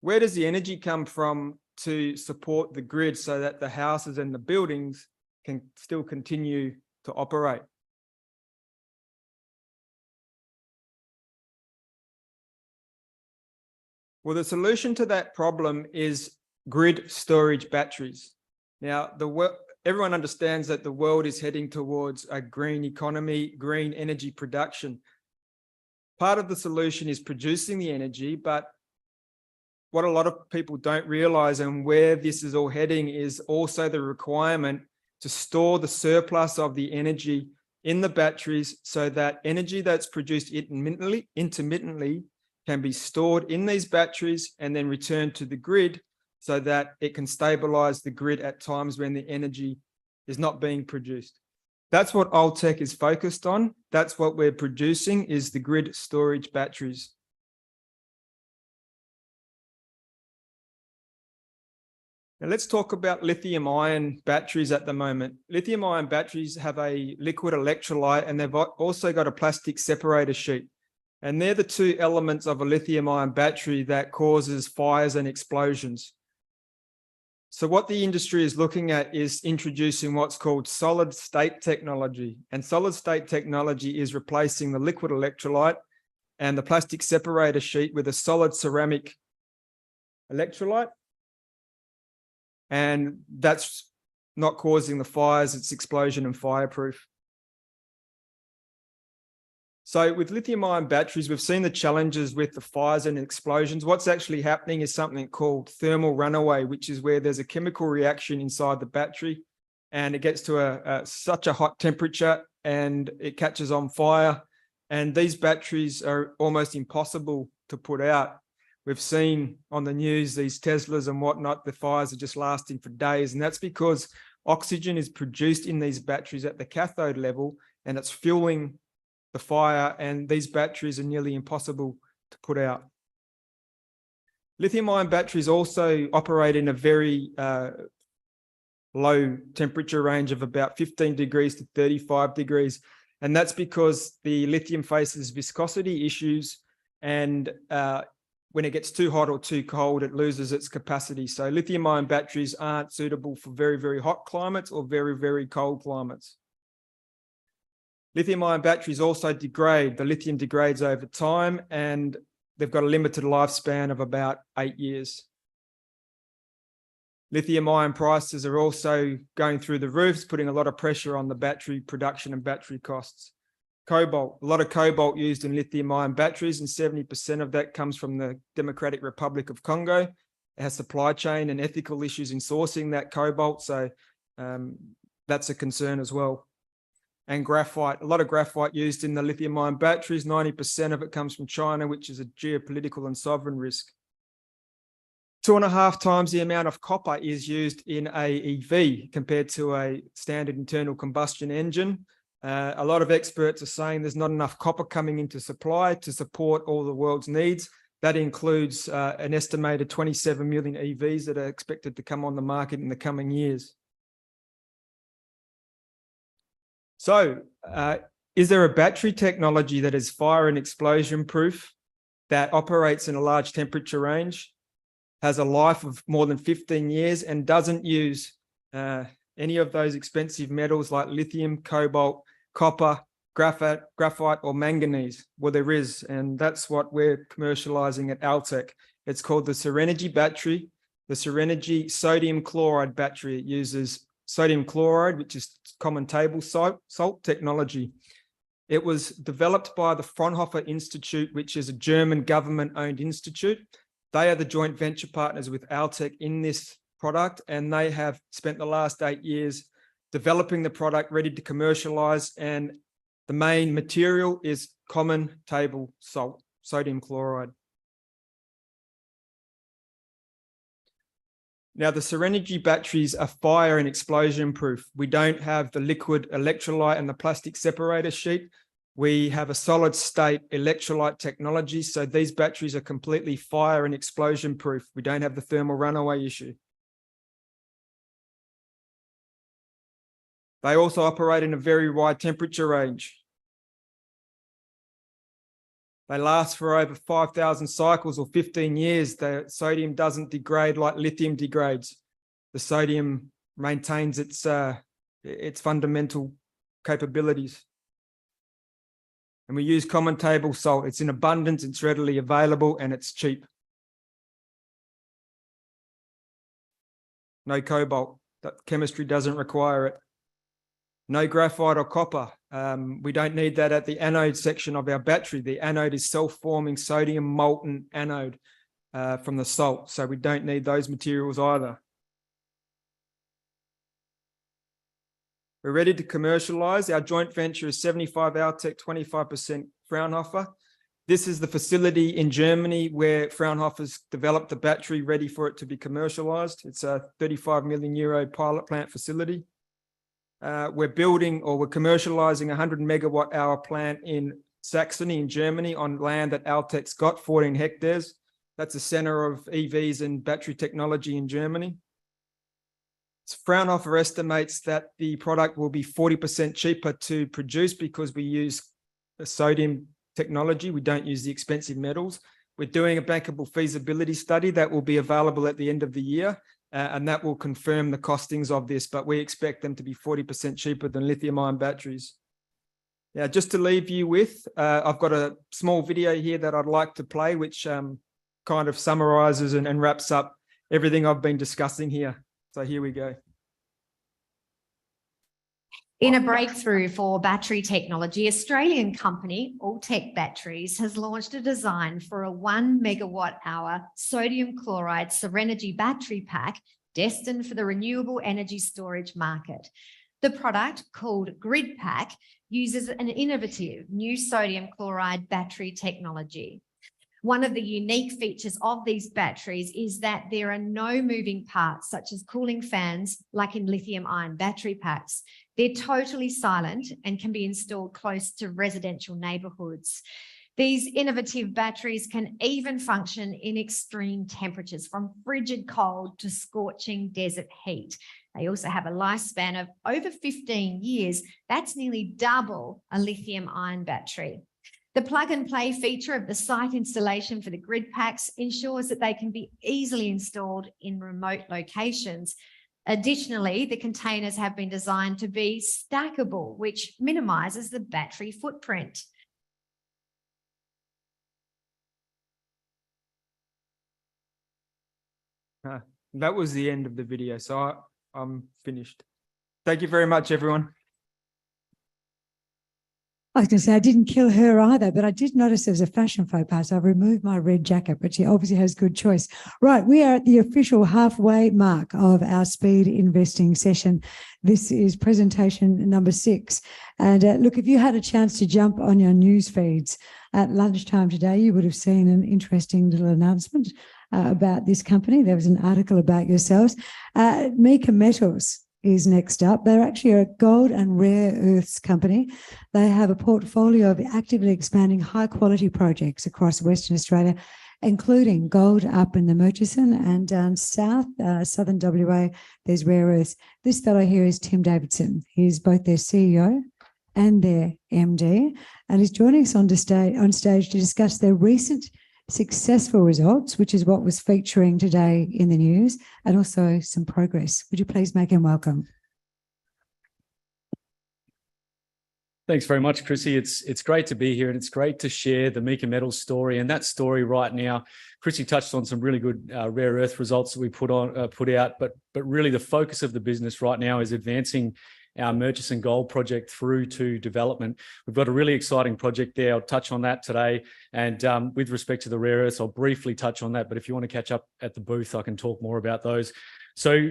Where does the energy come from to support the grid so that the houses and the buildings can still continue to operate? Well, the solution to that problem is grid storage batteries. Now, everyone understands that the world is heading towards a green economy, green energy production. Part of the solution is producing the energy, but what a lot of people don't realize and where this is all heading is also the requirement to store the surplus of the energy in the batteries so that energy that's produced intermittently can be stored in these batteries and then returned to the grid so that it can stabilize the grid at times when the energy is not being produced. That's what Alltech is focused on. That's what we're producing, is the grid storage batteries. Now let's talk about lithium-ion batteries at the moment. Lithium-ion batteries have a liquid electrolyte and they've also got a plastic separator sheet. And they're the two elements of a lithium-ion battery that causes fires and explosions. So what the industry is looking at is introducing what's called solid-state technology. And solid-state technology is replacing the liquid electrolyte and the plastic separator sheet with a solid ceramic electrolyte. And that's not causing the fires, it's explosion and fireproof. So with lithium-ion batteries, we've seen the challenges with the fires and explosions. What's actually happening is something called thermal runaway, which is where there's a chemical reaction inside the battery and it gets to such a hot temperature and it catches on fire. And these batteries are almost impossible to put out. We've seen on the news these Teslas and whatnot, the fires are just lasting for days. And that's because oxygen is produced in these batteries at the cathode level and it's fueling the fire, and these batteries are nearly impossible to put out. Lithium-ion batteries also operate in a very low temperature range of about 15 degrees to 35 degrees. And that's because the lithium faces viscosity issues, and when it gets too hot or too cold, it loses its capacity. So lithium-ion batteries aren't suitable for very, very hot climates or very, very cold climates. Lithium-ion batteries also degrade. The lithium degrades over time, and they've got a limited lifespan of about 8 years. Lithium-ion prices are also going through the roofs, putting a lot of pressure on the battery production and battery costs. Cobalt, a lot of cobalt used in lithium-ion batteries, and 70% of that comes from the Democratic Republic of Congo. It has supply chain and ethical issues in sourcing that cobalt, so that's a concern as well. And graphite, a lot of graphite used in the lithium-ion batteries, 90% of it comes from China, which is a geopolitical and sovereign risk. 2.5 times the amount of copper is used in a EV compared to a standard internal combustion engine. A lot of experts are saying there's not enough copper coming into supply to support all the world's needs. That includes an estimated 27 million EVs that are expected to come on the market in the coming years. So, is there a battery technology that is fire and explosion proof, that operates in a large temperature range, has a life of more than 15 years, and doesn't use any of those expensive metals like lithium, cobalt, copper, graphite, or manganese? Well, there is, and that's what we're commercializing at Altec. It's called the Serenergy battery, the Serenergy sodium chloride battery. It uses sodium chloride, which is common table salt technology. It was developed by the Fraunhofer Institute, which is a German government-owned institute. They are the joint venture partners with Altec in this product, and they have spent the last 8 years developing the product ready to commercialize, and the main material is common table salt, sodium chloride. Now, the Serenergy batteries are fire and explosion proof. We don't have the liquid electrolyte and the plastic separator sheet. We have a solid state electrolyte technology, so these batteries are completely fire and explosion proof. We don't have the thermal runaway issue. They also operate in a very wide temperature range. They last for over 5,000 cycles or 15 years. The sodium doesn't degrade like lithium degrades. The sodium maintains its fundamental capabilities. And we use common table salt. It's in abundance, it's readily available, and it's cheap. No cobalt. That chemistry doesn't require it. No graphite or copper. We don't need that at the anode section of our battery. The anode is self-forming sodium molten anode from the salt, so we don't need those materials either. We're ready to commercialize. Our joint venture is 75 Altec, 25% Fraunhofer. This is the facility in Germany where Fraunhofer's developed the battery ready for it to be commercialized. It's a 35 million euro pilot plant facility. We're building, or we're commercializing, a 100 megawatt hour plant in Saxony in Germany on land that Altec's got, 14 hectares. That's a center of EVs and battery technology in Germany. Fraunhofer estimates that the product will be 40% cheaper to produce because we use a sodium technology. We don't use the expensive metals. We're doing a bankable feasibility study that will be available at the end of the year, and that will confirm the costings of this, but we expect them to be 40% cheaper than lithium-ion batteries. Now, just to leave you with, I've got a small video here that I'd like to play, which kind of summarizes and wraps up everything I've been discussing here. So here we go. In a breakthrough for battery technology, Australian company Altec Batteries has launched a design for a 1 megawatt hour sodium chloride Serenergy battery pack destined for the renewable energy storage market. The product, called Grid Pack, uses an innovative new sodium chloride battery technology. One of the unique features of these batteries is that there are no moving parts, such as cooling fans, like in lithium-ion battery packs. They're totally silent and can be installed close to residential neighbourhoods. These innovative batteries can even function in extreme temperatures, from frigid cold to scorching desert heat. They also have a lifespan of over 15 years. That's nearly double a lithium-ion battery. The plug-and-play feature of the site installation for the grid packs ensures that they can be easily installed in remote locations. Additionally, the containers have been designed to be stackable, which minimizes the battery footprint. That was the end of the video, so I'm finished. Thank you very much, everyone. I was going to say I didn't kill her either, but I did notice there was a fashion faux pas. So I removed my red jacket, but she obviously has good choice. Right, we are at the official halfway mark of our speed investing session. This is presentation number 6. And look, if you had a chance to jump on your news feeds at lunchtime today, you would have seen an interesting little announcement about this company. There was an article about yourselves. Musgrave Metals is next up. They're actually a gold and rare earths company. They have a portfolio of actively expanding high quality projects across Western Australia, including gold up in the Murchison, and down south, southern WA, there's rare earths. This fellow here is Tim Davidson. He's both their CEO and their MD, and he's joining us on stage to discuss their recent successful results, which is what was featuring today in the news, and also some progress. Would you please make him welcome? Thanks very much, Chrissy. It's great to be here, and it's great to share the Musgrave Metals story. And that story right now, Chrissy touched on some really good rare earth results that we put out, but really the focus of the business right now is advancing our Murchison Gold project through to development. We've got a really exciting project there. I'll touch on that today. And with respect to the rare earths, I'll briefly touch on that. But if you want to catch up at the booth, I can talk more about those. So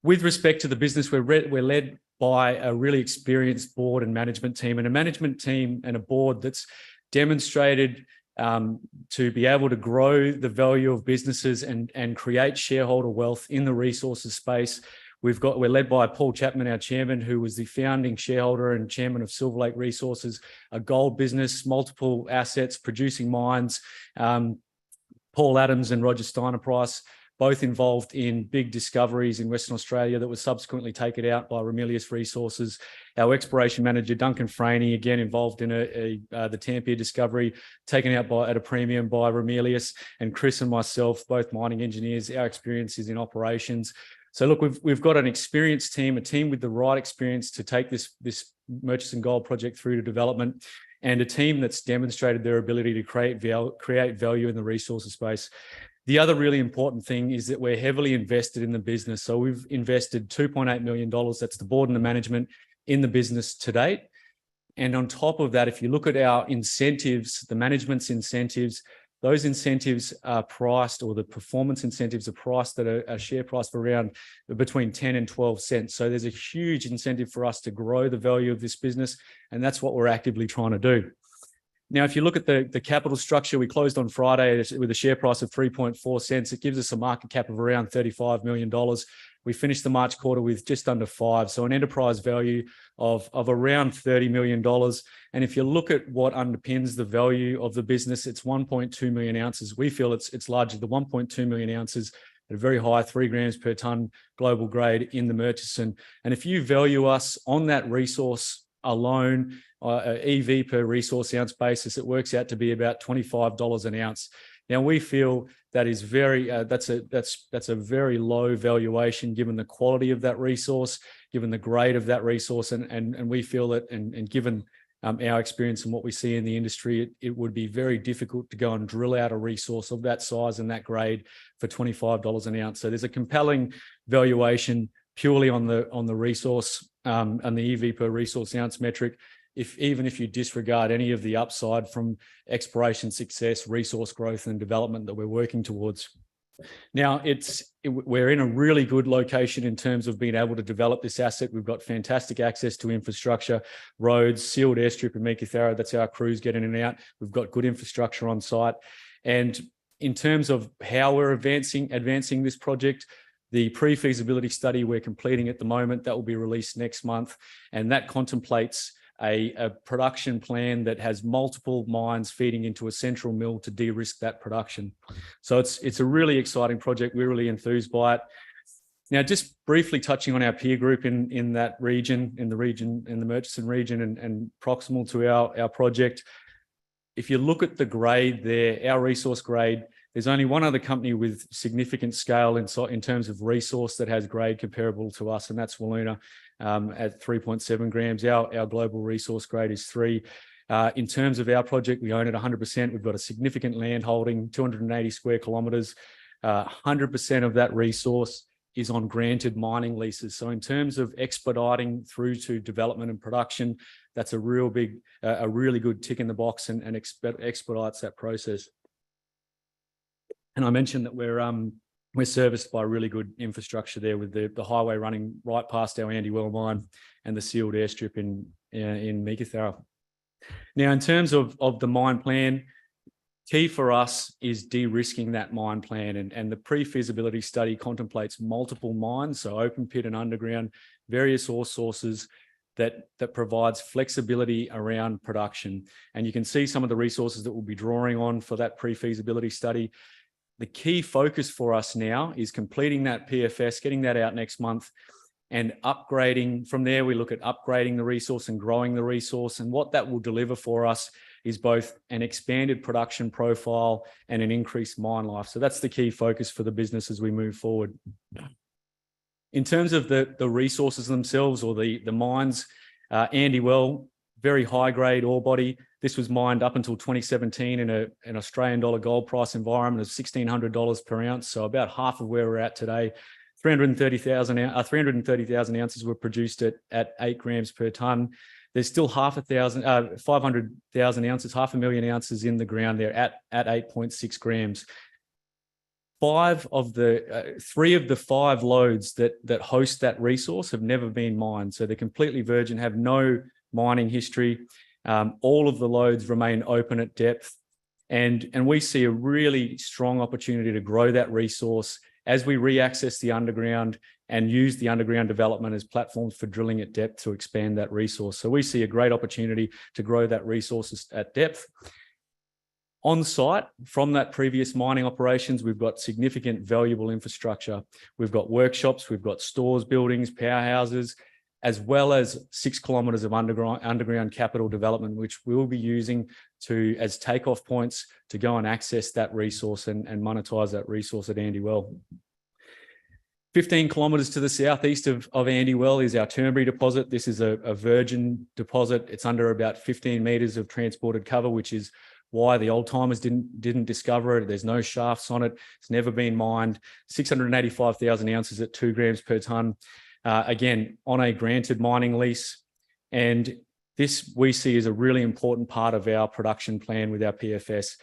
with respect to the business, we're led by a really experienced board and management team, and a management team and a board that's demonstrated to be able to grow the value of businesses and create shareholder wealth in the resources space. We're led by Paul Chapman, our chairman, who was the founding shareholder and chairman of Silver Lake Resources, a gold business, multiple assets, producing mines. Paul Adams and Roger Steiner-Price, both involved in big discoveries in Western Australia that was subsequently taken out by Ramelius Resources. Our exploration manager, Duncan Franey, again involved in the Tampere discovery, taken out at a premium by Ramelius, and Chris and myself, both mining engineers. Our experience is in operations. So look, we've got an experienced team, a team with the right experience to take this Murchison Gold project through to development, and a team that's demonstrated their ability to create value in the resources space. The other really important thing is that we're heavily invested in the business. So we've invested $2.8 million, that's the board and the management, in the business to date. And on top of that, if you look at our incentives, the management's incentives, those incentives are priced, or the performance incentives are priced at a share price of around between 10 and 12 cents. So there's a huge incentive for us to grow the value of this business, and that's what we're actively trying to do. Now, if you look at the capital structure, we closed on Friday with a share price of 3.4 cents. It gives us a market cap of around $35 million. We finished the March quarter with just under 5, so an enterprise value of around $30 million. And if you look at what underpins the value of the business, it's 1.2 million ounces. We feel it's largely the 1.2 million ounces at a very high 3 grams per tonne global grade in the Murchison. And if you value us on that resource alone, EV per resource ounce basis, it works out to be about $25 an ounce. Now, we feel that is that's a very low valuation given the quality of that resource, given the grade of that resource, and we feel that, and given our experience and what we see in the industry, it would be very difficult to go and drill out a resource of that size and that grade for $25 an ounce. So there's a compelling valuation purely on the resource and the EV per resource ounce metric. Even if you disregard any of the upside from exploration success, resource growth and development that we're working towards. Now, we're in a really good location in terms of being able to develop this asset. We've got fantastic access to infrastructure, roads, sealed airstrip in Meteoric. That's how our crews get in and out. We've got good infrastructure on site. And in terms of how we're advancing this project, the pre-feasibility study we're completing at the moment, that will be released next month. And that contemplates a production plan that has multiple mines feeding into a central mill to de-risk that production. So it's a really exciting project. We're really enthused by it. Now, just briefly touching on our peer group in that region, in the Murchison region and proximal to our project. If you look at the grade there, our resource grade There's only one other company with significant scale in terms of resource that has grade comparable to us, and that's Walluna at 3.7 grams. Our global resource grade is 3. In terms of our project, we own it 100%. We've got a significant land holding, 280 square kilometres. 100% of that resource is on granted mining leases. So in terms of expediting through to development and production, that's a really good tick in the box and expedites that process. And I mentioned that we're serviced by really good infrastructure there with the highway running right past our Andy Well mine and the sealed airstrip in Meekatharra. Now, in terms of the mine plan, key for us is de-risking that mine plan, and the pre-feasibility study contemplates multiple mines, so open pit and underground, various ore sources that provides flexibility around production. And you can see some of the resources that we'll be drawing on for that pre-feasibility study. The key focus for us now is completing that PFS, getting that out next month, and upgrading. From there, we look at upgrading the resource and growing the resource. And what that will deliver for us is both an expanded production profile and an increased mine life. So that's the key focus for the business as we move forward. In terms of the resources themselves or the mines, Andy Well, very high grade ore body. This was mined up until 2017 in an Australian dollar gold price environment of $1,600 per ounce. So about half of where we're at today. 330,000 ounces were produced at 8 grams per tonne. There's still 500,000 ounces, 500,000 ounces in the ground there at 8.6 grams. 3 of the 5 lodes that host that resource have never been mined. So they're completely virgin, have no mining history. All of the lodes remain open at depth. And we see a really strong opportunity to grow that resource as we re-access the underground and use the underground development as platforms for drilling at depth to expand that resource. So we see a great opportunity to grow that resource at depth. On site, from that previous mining operations, we've got significant valuable infrastructure. We've got workshops, we've got stores, buildings, powerhouses, as well as 6 kilometres of underground capital development, which we'll be using as takeoff points to go and access that resource and monetize that resource at Andy Well. 15 kilometres to the southeast of Andy Well is our Turnberry deposit. This is a virgin deposit. It's under about 15 metres of transported cover, which is why the old timers didn't discover it. There's no shafts on it. It's never been mined. 685,000 ounces at 2 grams per tonne. Again, on a granted mining lease. And this we see as a really important part of our production plan with our PFS.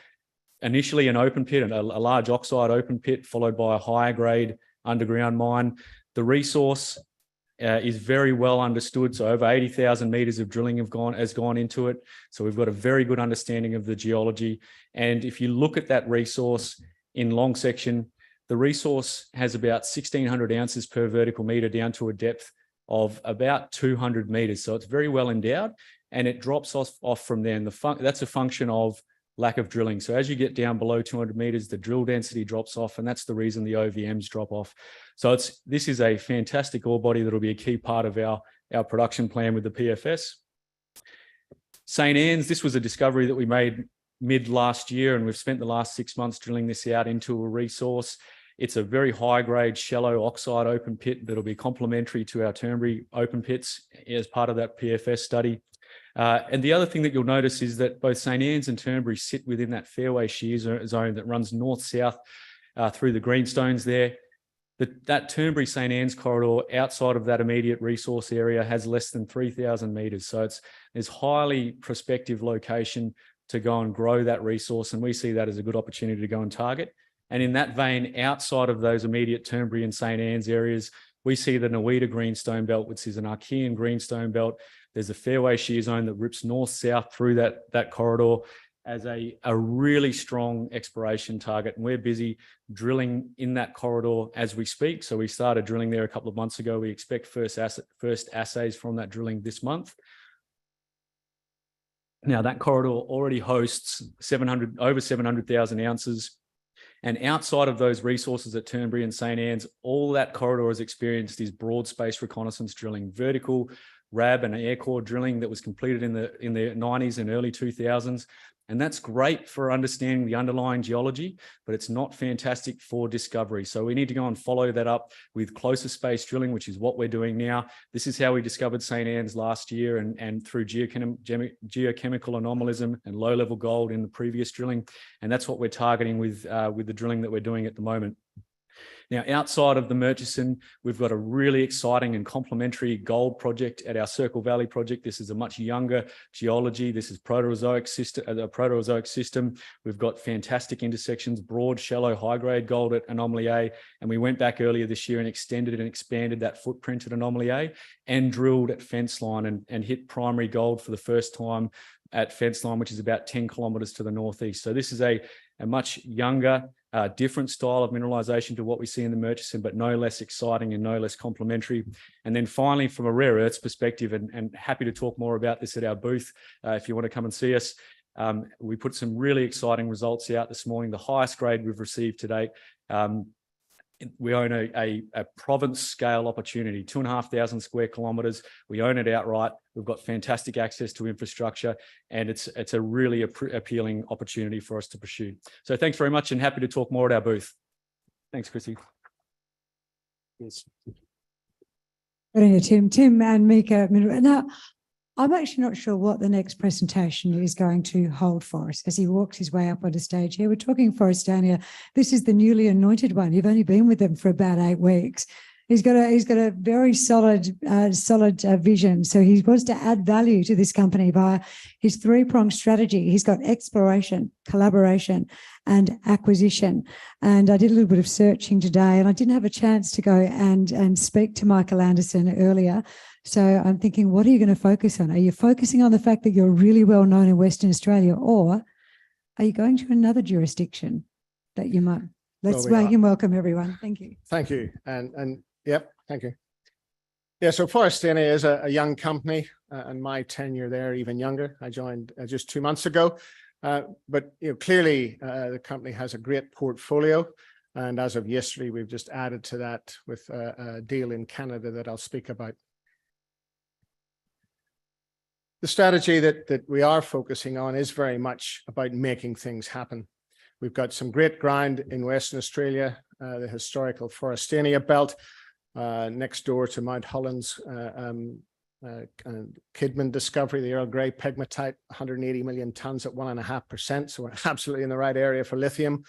Initially an open pit, a large oxide open pit, followed by a higher grade underground mine. The resource is very well understood. So over 80,000 metres of drilling has gone into it. So we've got a very good understanding of the geology. And if you look at that resource in long section, the resource has about 1,600 ounces per vertical metre down to a depth of about 200 metres. So it's very well endowed, and it drops off from there. And that's a function of lack of drilling. So as you get down below 200 metres, the drill density drops off, and that's the reason the OVMs drop off. So this is a fantastic ore body that will be a key part of our production plan with the PFS. St. Anne's, this was a discovery that we made mid last year, and we've spent the last 6 months drilling this out into a resource. It's a very high-grade, shallow oxide open pit that'll be complementary to our Turnberry open pits as part of that PFS study. And the other thing that you'll notice is that both St. Anne's and Turnberry sit within that fairway shear zone that runs north-south through the greenstones there. That Turnberry St. Anne's corridor outside of that immediate resource area has less than 3,000 metres. So it's highly prospective location to go and grow that resource, and we see that as a good opportunity to go and target. And in that vein, outside of those immediate Turnberry and St. Anne's areas, we see the Nowida Greenstone Belt, which is an Archean greenstone belt. There's a fairway shear zone that rips north-south through that corridor as a really strong exploration target. And we're busy drilling in that corridor as we speak. So we started drilling there a couple of months ago. We expect first assays from that drilling this month. Now, that corridor already hosts over 700,000 ounces. And outside of those resources at Turnberry and St. Anne's, all that corridor has experienced is broad space reconnaissance drilling, vertical RAB and air core drilling that was completed in the 90s and early 2000s. And that's great for understanding the underlying geology, but it's not fantastic for discovery. So we need to go and follow that up with closer space drilling, which is what we're doing now. This is how we discovered St. Anne's last year, and through geochemical anomalism and low-level gold in the previous drilling. And that's what we're targeting with the drilling that we're doing at the moment. Now, outside of the Murchison, we've got a really exciting and complementary gold project at our Circle Valley project. This is a much younger geology. This is Proterozoic system. We've got fantastic intersections, broad, shallow, high-grade gold at Anomaly A. And we went back earlier this year and extended and expanded that footprint at Anomaly A and drilled at Fence Line and hit primary gold for the first time at Fence Line, which is about 10 kilometres to the northeast. So this is a much younger, different style of mineralization to what we see in the Murchison, but no less exciting and no less complementary. And then finally, from a rare earths perspective, and happy to talk more about this at our booth if you want to come and see us, we put some really exciting results out this morning, the highest grade we've received to date. We own a province scale opportunity, 2,500 square kilometres. We own it outright. We've got fantastic access to infrastructure, and it's a really appealing opportunity for us to pursue. So thanks very much, and happy to talk more at our booth. Thanks, Chrissy. Yes. Good on you, Tim. Tim and Mika. Now, I'm actually not sure what the next presentation is going to hold for us as he walks his way up on the stage here. We're talking Forrestania. This is the newly anointed one. You've only been with them for about 8 weeks. He's got a very solid vision. So he wants to add value to this company via his 3-pronged strategy. He's got exploration, collaboration, and acquisition. And I did a little bit of searching today, and I didn't have a chance to go and speak to Michael Anderson earlier. So I'm thinking, what are you going to focus on? Are you focusing on the fact that you're really well known in Western Australia, or are you going to another jurisdiction that you might? Let's welcome everyone. Thank you. Thank you. And yep, thank you. Yeah, so Forrestania is a young company, and my tenure there even younger. I joined just 2 months ago. But clearly the company has a great portfolio. And as of yesterday, we've just added to that with a deal in Canada that I'll speak about. The strategy that we are focusing on is very much about making things happen. We've got some great ground in Western Australia, the historical Forrestania belt, next door to Mount Holland's Kidman discovery, the Earl Grey pegmatite, 180 million tonnes at 1.5%. So we're absolutely in the right area for lithium.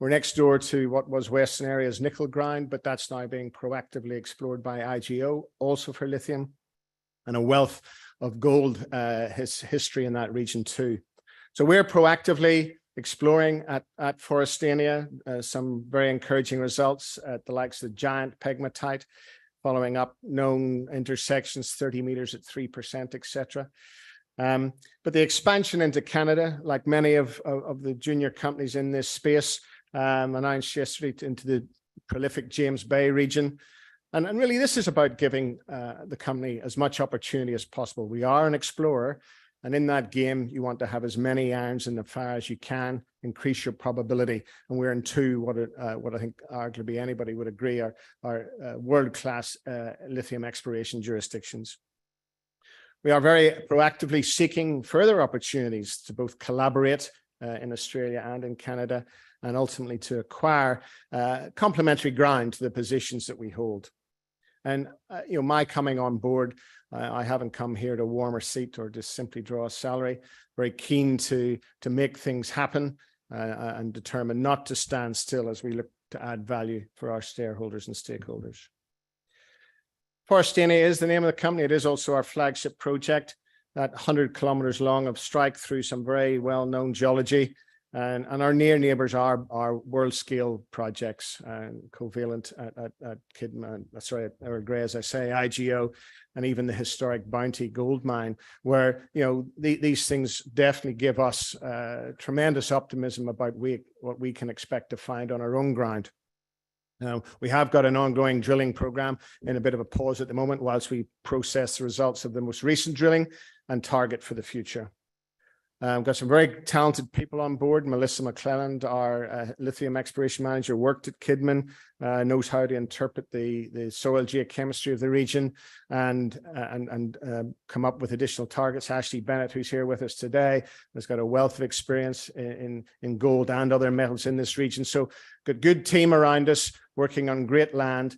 We're next door to what was Western Area's nickel ground, but that's now being proactively explored by IGO, also for lithium, and a wealth of gold history in that region too. So we're proactively exploring at Forrestania, some very encouraging results at the likes of giant pegmatite, following up known intersections, 30 meters at 3%, etc. But the expansion into Canada, like many of the junior companies in this space, announced yesterday into the prolific James Bay region. And really, this is about giving the company as much opportunity as possible. We are an explorer, and in that game, you want to have as many irons in the fire as you can, increase your probability. And we're in two, what I think arguably anybody would agree are world-class lithium exploration jurisdictions. We are very proactively seeking further opportunities to both collaborate in Australia and in Canada, and ultimately to acquire complementary ground to the positions that we hold. And my coming on board, I haven't come here to warm a seat or just simply draw a salary. Very keen to make things happen and determined not to stand still as we look to add value for our shareholders and stakeholders. Forrestania is the name of the company. It is also our flagship project, that 100 kilometers long of strike through some very well-known geology. And our near neighbours are world-scale projects, Covalent at Kidman, sorry, at Earl Grey, as I say, IGO, and even the historic Bounty gold mine, where these things definitely give us tremendous optimism about what we can expect to find on our own ground. Now, we have got an ongoing drilling program in a bit of a pause at the moment whilst we process the results of the most recent drilling and target for the future. Got some very talented people on board. Melissa McClelland, our lithium exploration manager, worked at Kidman, knows how to interpret the soil geochemistry of the region and come up with additional targets. Ashley Bennett, who's here with us today, has got a wealth of experience in gold and other metals in this region. So got good team around us working on great land.